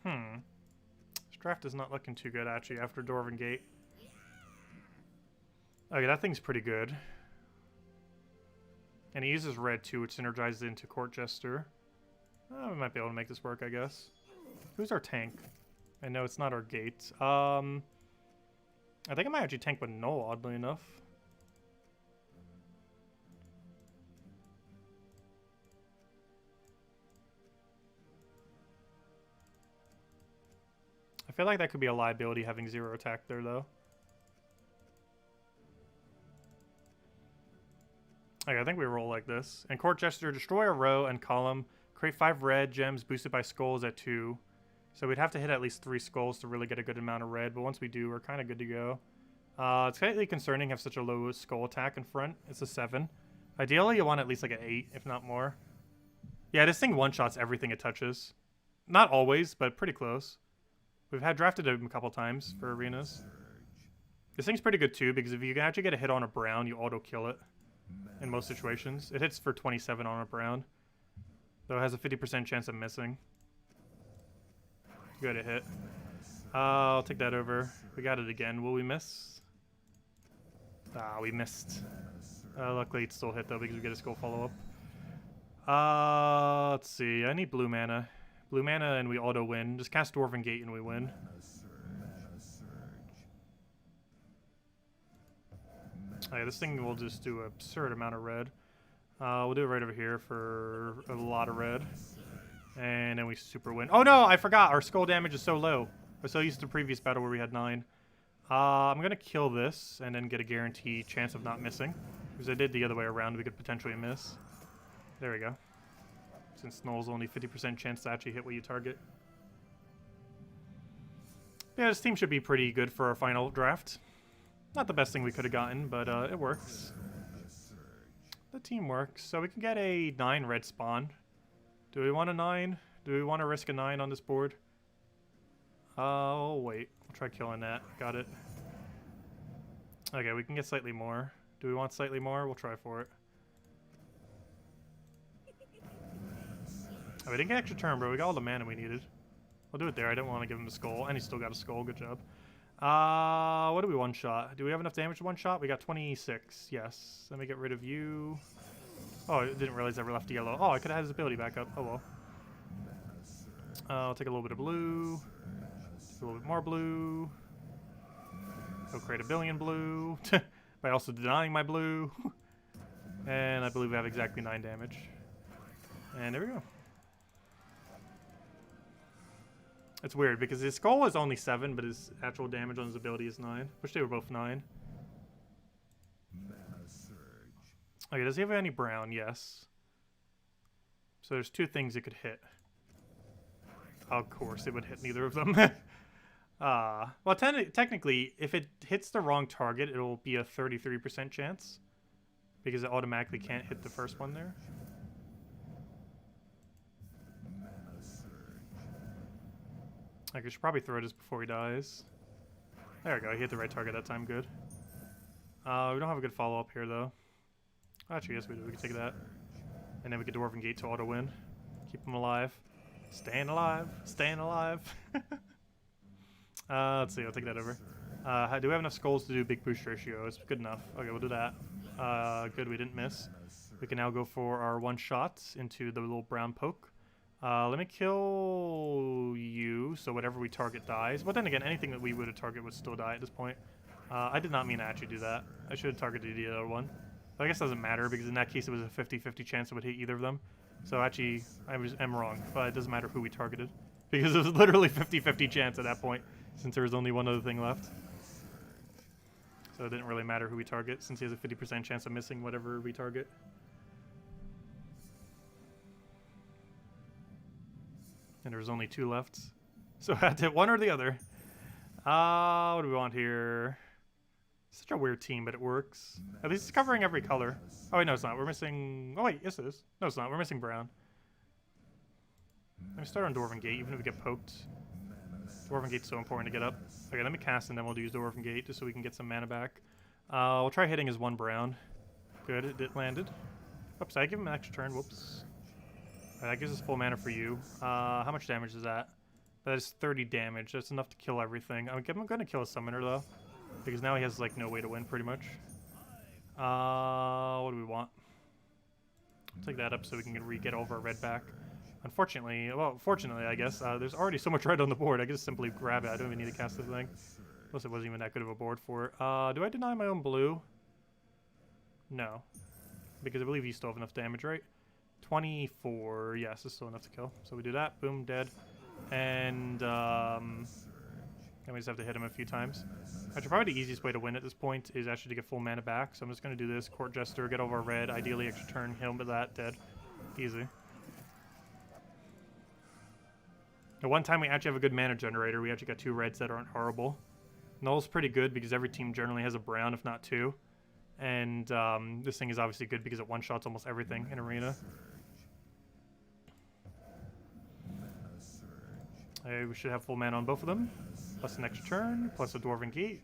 Speaker 1: This draft is not looking too good, actually, after Dwarven Gate. Okay, that thing's pretty good. And he uses red, too, which synergizes into Court Jester. Oh, we might be able to make this work, I guess. Who's our tank? I know it's not our gate. I think I might actually tank with Null, oddly enough. I feel like that could be a liability having 0 attack there, though. Okay, I think we roll like this. And Court Jester, destroy a row and column. Create 5 red gems boosted by skulls at 2. So we'd have to hit at least 3 skulls to really get a good amount of red. But once we do, we're kind of good to go. It's slightly concerning to have such a low skull attack in front. It's a 7. Ideally, you want at least like an 8, if not more. Yeah, this thing one-shots everything it touches. Not always, but pretty close. We've had drafted him a couple times for arenas. This thing's pretty good too, because if you can actually get a hit on a brown, you auto-kill it. In most situations. It hits for 27 on a brown. Though it has a 50% chance of missing. Good to hit. I'll take that over. We got it again. Will we miss? Ah, we missed. Luckily it still hit though because we get a skull follow-up. Let's see. I need blue mana. Blue mana and we auto win. Just cast Dwarven Gate and we win. Okay, this thing will just do an absurd amount of red. We'll do it right over here for a lot of red. And then we super win. Oh no, I forgot. Our skull damage is so low. We're so used to the previous battle where we had 9. I'm going to kill this and then get a guaranteed chance of not missing. Because I did the other way around, we could potentially miss. There we go. Since Null's only 50% chance to actually hit what you target. Yeah, this team should be pretty good for our final draft. Not the best thing we could have gotten, but it works. The team works. So we can get a 9 red spawn. Do we want a 9? Do we want to risk a 9 on this board? Oh, wait. We'll try killing that. Got it. Okay, we can get slightly more. Do we want slightly more? We'll try for it. Oh, we didn't get extra turn, bro. We got all the mana we needed. I'll do it there. I didn't want to give him a skull, and he still got a skull. Good job. What do we one-shot? Do we have enough damage to one-shot? We got 26. Yes. Let me get rid of you. Oh, I didn't realize I left yellow. Oh, I could have had his ability back up. Oh, well. I'll take a little bit of blue. Take a little bit more blue. Go create a billion blue. By also denying my blue. And I believe we have exactly 9 damage. And there we go. It's weird because his skull is only 7, but his actual damage on his ability is 9. Wish they were both 9. Okay, does he have any brown? Yes. So there's 2 things it could hit. Of course, it would hit neither of them. Well, technically, if it hits the wrong target, it'll be a 33% chance. Because it automatically can't hit the first one there. I should probably throw this before he dies. There we go, he hit the right target that time, good. We don't have a good follow-up here, though. Actually, yes we do, we can take that. And then we can Dwarven Gate to auto-win. Keep him alive. Staying alive, staying alive. Let's see, I'll take that over. Do we have enough skulls to do big boost ratio? It's good enough. Okay, we'll do that. Good, we didn't miss. We can now go for our one-shots into the little brown poke. Let me kill you, so whatever we target dies. But then again, anything that we would have targeted would still die at this point. I did not mean to actually do that. I should have targeted the other one. But I guess it doesn't matter, because in that case it was a 50-50 chance it would hit either of them. So actually, I'm wrong, but it doesn't matter who we targeted. Because it was literally 50-50 chance at that point, since there was only one other thing left. So it didn't really matter who we target, since he has a 50% chance of missing whatever we target. And there was only 2 left. So I had to hit one or the other. What do we want here? Such a weird team, but it works. At least it's covering every color. Oh wait, no it's not. We're missing... Oh wait, yes it is. No it's not. We're missing brown. Let me start on Dwarven Gate, even if we get poked. Dwarven Gate's so important to get up. Okay, let me cast and then we'll use Dwarven Gate just so we can get some mana back. We'll try hitting his 1 brown. Good, it landed. Oops, I give him an extra turn. Whoops. That gives us full mana for you. How much damage is that? That is 30 damage. That's enough to kill everything. I'm going to kill a summoner, though. Because now he has, like, no way to win, pretty much. What do we want? I'll take that up so we can get all of our red back. Unfortunately, well, fortunately, I guess, there's already so much red on the board. I can just simply grab it. I don't even need to cast the thing. Plus, it wasn't even that good of a board for it. Do I deny my own blue? No. Because I believe you still have enough damage, right? 24. Yes, it's still enough to kill. So we do that. Boom, dead. And then we just have to hit him a few times. Actually, probably the easiest way to win at this point is actually to get full mana back. So I'm just going to do this. Court Jester, get over red. Ideally, extra turn, heal him with that. Dead. Easy. The one time we actually have a good mana generator, we actually got 2 reds that aren't horrible. Null's pretty good because every team generally has a brown, if not 2. And this thing is obviously good because it one-shots almost everything in Arena. We should have full mana on both of them. Plus an extra turn, plus a Dwarven Gate.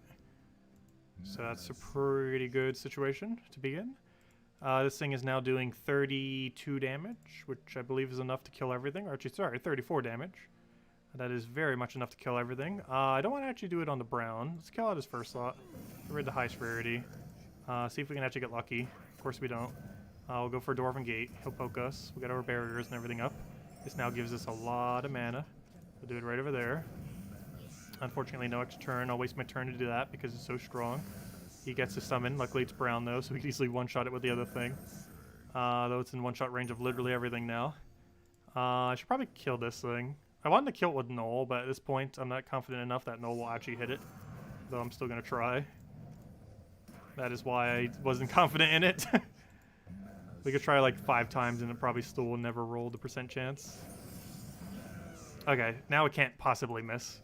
Speaker 1: So that's a pretty good situation to begin. This thing is now doing 32 damage, which I believe is enough to kill everything. Or actually, sorry, 34 damage. That is very much enough to kill everything. I don't want to actually do it on the brown. Let's kill out his first slot. Get rid of the highest rarity. See if we can actually get lucky. Of course we don't. We'll go for Dwarven Gate. He'll poke us. We got our barriers and everything up. This now gives us a lot of mana. We'll do it right over there. Unfortunately, no extra turn. I'll waste my turn to do that because it's so strong. He gets to summon. Luckily, it's brown, though, so we can easily one-shot it with the other thing. Though it's in one-shot range of literally everything now. I should probably kill this thing. I wanted to kill it with Null, but at this point, I'm not confident enough that Null will actually hit it. Though I'm still going to try. That is why I wasn't confident in it. We could try like 5 times and it probably still will never roll the percent chance. Okay, now it can't possibly miss.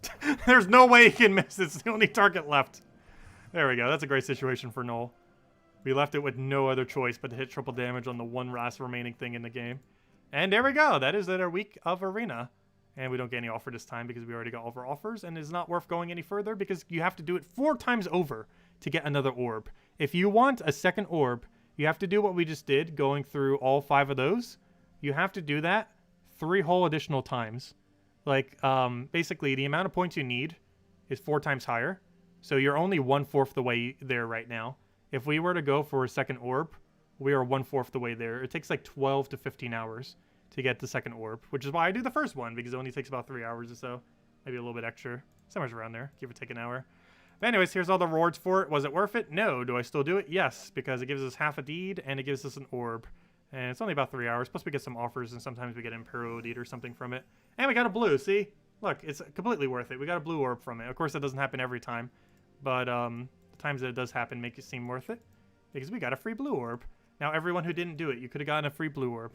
Speaker 1: There's no way it can miss. It's the only target left. There we go. That's a great situation for Null. We left it with no other choice but to hit triple damage on the one last remaining thing in the game. And there we go. That is our week of Arena. And we don't get any offer this time because we already got all of our offers. And it's not worth going any further because you have to do it 4 times over to get another orb. If you want a second orb, you have to do what we just did, going through all 5 of those. You have to do that 3 whole additional times. Like, basically, the amount of points you need is 4 times higher. So you're only 1/4 the way there right now. If we were to go for a second orb, we are 1/4 the way there. It takes like 12 to 15 hours to get the second orb, which is why I do the first one, because it only takes about 3 hours or so. Maybe a little bit extra. Somewhere around there. Give or take an hour. But anyways, here's all the rewards for it. Was it worth it? No. Do I still do it? Yes, because it gives us half a deed and it gives us an orb. And it's only about 3 hours. Plus we get some offers and sometimes we get Imperial deed or something from it. And we got a blue, see? Look, it's completely worth it. We got a blue orb from it. Of course, that doesn't happen every time. But the times that it does happen make it seem worth it. Because we got a free blue orb. Now, everyone who didn't do it, you could have gotten a free blue orb.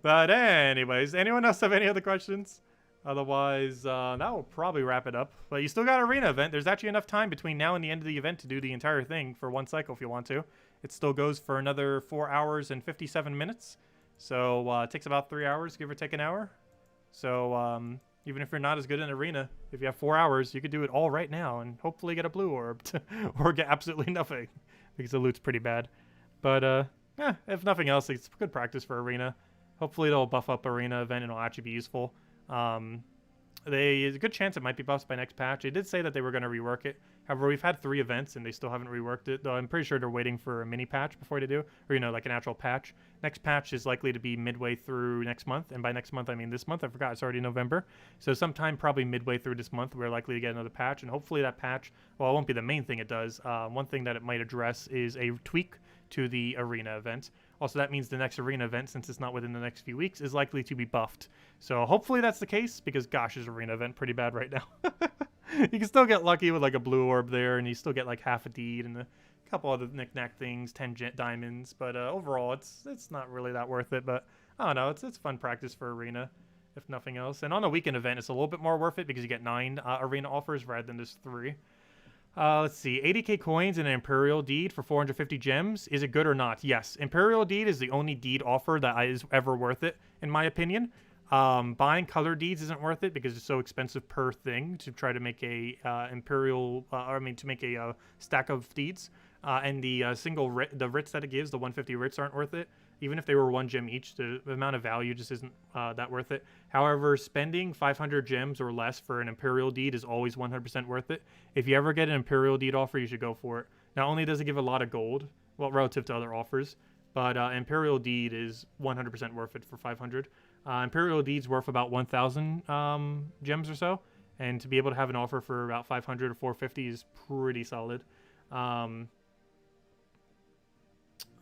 Speaker 1: But anyways, anyone else have any other questions? Otherwise, that will probably wrap it up. But you still got arena event. There's actually enough time between now and the end of the event to do the entire thing for one cycle if you want to. It still goes for another 4 hours and 57 minutes. So it takes about 3 hours, give or take an hour. So even if you're not as good in arena, if you have 4 hours, you could do it all right now and hopefully get a blue orb or get absolutely nothing because the loot's pretty bad. But if nothing else, it's good practice for arena. Hopefully they'll buff up arena event and it'll actually be useful. There's a good chance it might be buffed by next patch. They did say that they were going to rework it. However, we've had 3 events and they still haven't reworked it. Though I'm pretty sure they're waiting for a mini patch before they do, or like an actual patch. Next patch is likely to be midway through next month, and by next month I mean this month. I forgot it's already November. So sometime probably midway through this month, we're likely to get another patch, and hopefully that patch, well, it won't be the main thing it does. One thing that it might address is a tweak to the arena event. Also, that means the next arena event, since it's not within the next few weeks, is likely to be buffed. So hopefully that's the case, because gosh, is arena event pretty bad right now. You can still get lucky with like a blue orb there, and you still get like half a deed and a couple other knick-knack things, 10 diamonds. But overall, it's not really that worth it. But I don't know, it's fun practice for arena, if nothing else. And on a weekend event, it's a little bit more worth it because you get 9 arena offers rather than just 3. Let's see, 80k coins and an Imperial deed for 450 gems. Is it good or not? Yes. Imperial deed is the only deed offer that is ever worth it, in my opinion. Buying color deeds isn't worth it because it's so expensive per thing to try to make a to make a stack of deeds. And the the writs that it gives, the 150 writs, aren't worth it. Even if they were 1 gem each, the amount of value just isn't that worth it. However, spending 500 gems or less for an Imperial deed is always 100% worth it. If you ever get an Imperial deed offer, you should go for it. Not only does it give a lot of gold, well, relative to other offers, but Imperial deed is 100% worth it for 500. Imperial deed's worth about 1,000 gems or so, and to be able to have an offer for about 500 or 450 is pretty solid.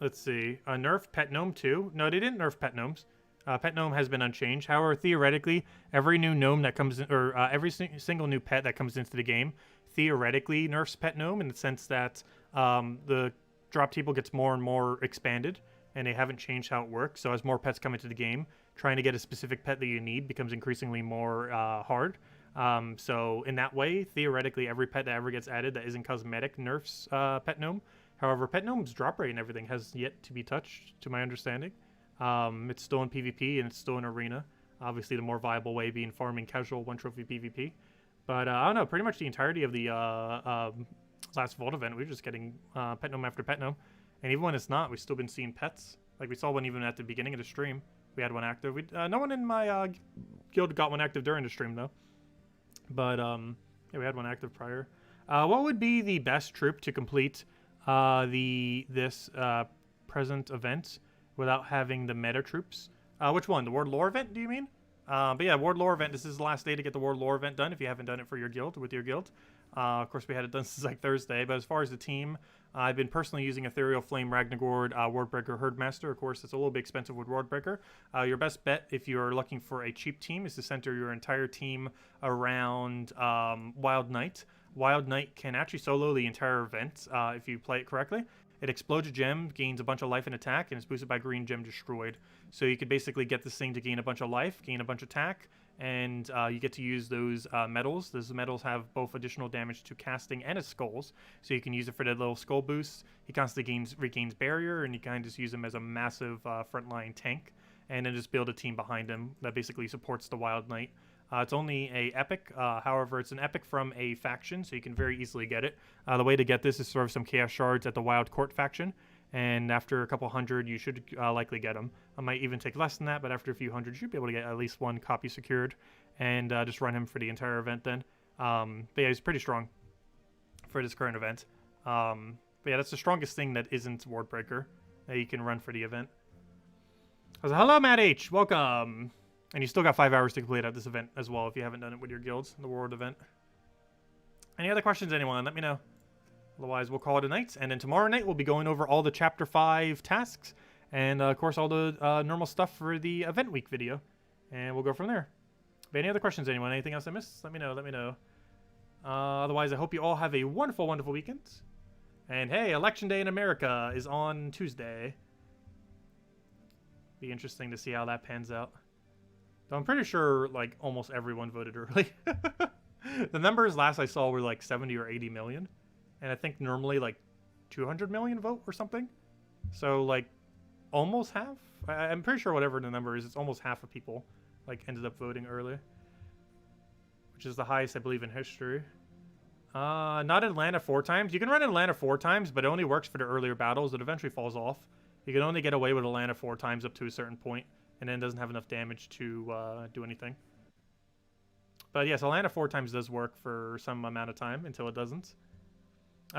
Speaker 1: Let's see. Nerf Pet Gnome 2. No, they didn't nerf Pet Gnomes. Pet Gnome has been unchanged. However, theoretically, every new gnome that comes in, or every single new pet that comes into the game, theoretically nerfs Pet Gnome in the sense that the drop table gets more and more expanded, and they haven't changed how it works. So as more pets come into the game, trying to get a specific pet that you need becomes increasingly more hard. So in that way, theoretically, every pet that ever gets added that isn't cosmetic nerfs Pet Gnome. However, Pet Gnome's drop rate and everything has yet to be touched, to my understanding. It's still in PvP and it's still in Arena. Obviously, the more viable way being farming casual 1-trophy PvP. But I don't know, pretty much the entirety of the last Vault event, we were just getting Pet Gnome after Pet Gnome. And even when it's not, we've still been seeing pets. Like we saw one even at the beginning of the stream. We had one active. No one in my guild got one active during the stream, though. But yeah, we had one active prior. What would be the best troop to complete this present event without having the meta troops? Which one? The Ward Lore event, do you mean? But yeah, Ward Lore event. This is the last day to get the Ward Lore event done if you haven't done it for your guild, with your guild. Of course, we had it done since like Thursday. But as far as the team, I've been personally using Ethereal Flame, Ragnagord, Wardbreaker, Herdmaster. Of course, it's a little bit expensive with Wardbreaker. Your best bet, if you're looking for a cheap team, is to center your entire team around Wild Knight. Wild Knight can actually solo the entire event if you play it correctly. It explodes a gem, gains a bunch of life and attack, and is boosted by green gem destroyed. So you could basically get this thing to gain a bunch of life, gain a bunch of attack, and you get to use those medals. Those medals have both additional damage to casting and its skulls, so you can use it for the little skull boost. He constantly regains barrier, and you kind of just use him as a massive frontline tank, and then just build a team behind him that basically supports the Wild Knight. It's only a epic, however, it's an epic from a faction, so you can very easily get it. The way to get this is throw some Chaos Shards at the Wild Court faction, And after a couple hundred, you should likely get them. I might even take less than that, but after a few hundred, you should be able to get at least 1 copy secured, and just run him for the entire event then. But yeah, he's pretty strong for this current event. But yeah, that's the strongest thing that isn't Ward Breaker that you can run for the event. So, hello, Matt H. Welcome. And you still got 5 hours to complete out this event as well if you haven't done it with your guilds, the World event. Any other questions, anyone? Let me know. Otherwise, we'll call it a night. And then tomorrow night, we'll be going over all the Chapter 5 tasks. And, of course, all the normal stuff for the event week video. And we'll go from there. But any other questions, anyone? Anything else I missed? Let me know. Let me know. Otherwise, I hope you all have a wonderful, wonderful weekend. And, hey, Election Day in America is on Tuesday. Be interesting to see how that pans out. Though I'm pretty sure, like, almost everyone voted early. The numbers last I saw were, like, 70 or 80 million. And I think normally, like, 200 million vote or something. So, like, almost half? I'm pretty sure whatever the number is, it's almost half of people, like, ended up voting early. Which is the highest, I believe, in history. Not Atlanta 4 times. You can run Atlanta 4 times, but it only works for the earlier battles. It eventually falls off. You can only get away with Atlanta 4 times up to a certain point, and then it doesn't have enough damage to do anything. But yes, Atlanta 4 times does work for some amount of time until it doesn't.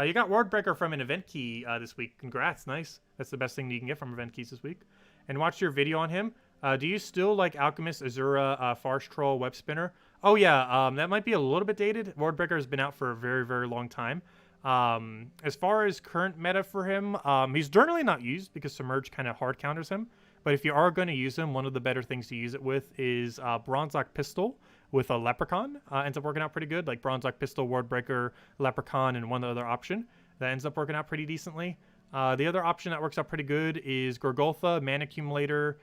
Speaker 1: You got Ward Breaker from an event key this week. Congrats, nice. That's the best thing you can get from event keys this week. And watch your video on him. Do you still like Alchemist, Azura, Farce Troll, Web Spinner? Oh yeah, that might be a little bit dated. Ward Breaker has been out for a very, very long time. As far as current meta for him, he's generally not used because Submerge kind of hard counters him. But if you are going to use him, one of the better things to use it with is Bronze Lock Pistol with a Leprechaun. Ends up working out pretty good, like Bronze Lock Pistol, Ward Breaker, Leprechaun, and one other option. That ends up working out pretty decently. The other option that works out pretty good is Gorgoltha, Mana Accumulator,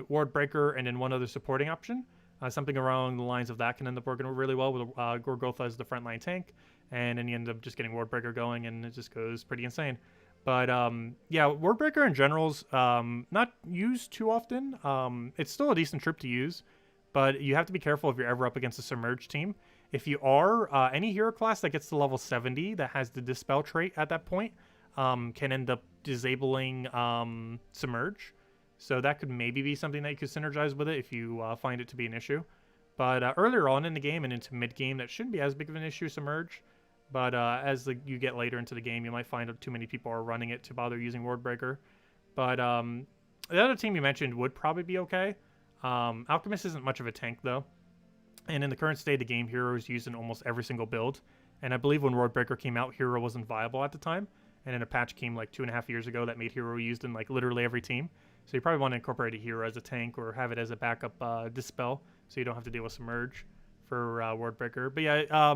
Speaker 1: Ward Breaker, and then one other supporting option. Something along the lines of that can end up working really well with Gorgoltha as the frontline tank. And then you end up just getting Ward Breaker going, and it just goes pretty insane. But, yeah, Ward Breaker in general's not used too often. It's still a decent trip to use, but you have to be careful if you're ever up against a Submerged team. If you are, any hero class that gets to level 70 that has the Dispel trait at that point can end up disabling Submerge. So that could maybe be something that you could synergize with it if you find it to be an issue. But earlier on in the game and into mid-game, that shouldn't be as big of an issue, Submerge. But as you get later into the game, you might find too many people are running it to bother using Ward Breaker. But the other team you mentioned would probably be okay. Alchemist isn't much of a tank, though. And in the current state of the game, Hero is used in almost every single build. And I believe when Ward Breaker came out, Hero wasn't viable at the time. And then a patch came like 2.5 years ago that made Hero used in like literally every team. So you probably want to incorporate a Hero as a tank or have it as a backup Dispel, so you don't have to deal with Submerge for Ward Breaker. But yeah,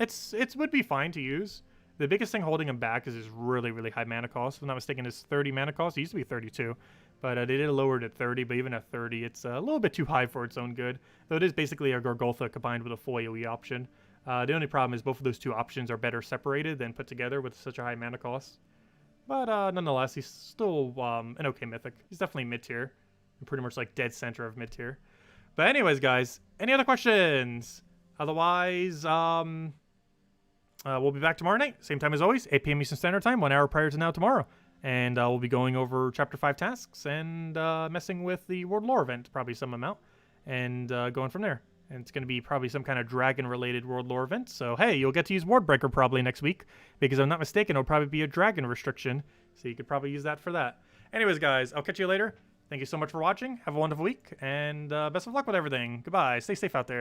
Speaker 1: it would be fine to use. The biggest thing holding him back is his really, really high mana cost. If I'm not mistaken, it's 30 mana cost. It used to be 32, but they did lower it at 30. But even at 30, it's a little bit too high for its own good. Though it is basically a Gorgoltha combined with a full AoE option. The only problem is both of those two options are better separated than put together with such a high mana cost. But nonetheless, he's still an okay Mythic. He's definitely mid-tier. And pretty much like dead center of mid-tier. But anyways, guys, any other questions? Otherwise, we'll be back tomorrow night. Same time as always, 8 p.m. Eastern Standard Time, 1 hour prior to now tomorrow. And we'll be going over Chapter 5 tasks and messing with the World Lore event, probably some amount. And going from there. And it's going to be probably some kind of dragon-related World Lore event. So, hey, you'll get to use Ward Breaker probably next week. Because if I'm not mistaken, it'll probably be a dragon restriction. So you could probably use that for that. Anyways, guys, I'll catch you later. Thank you so much for watching. Have a wonderful week. And best of luck with everything. Goodbye. Stay safe out there.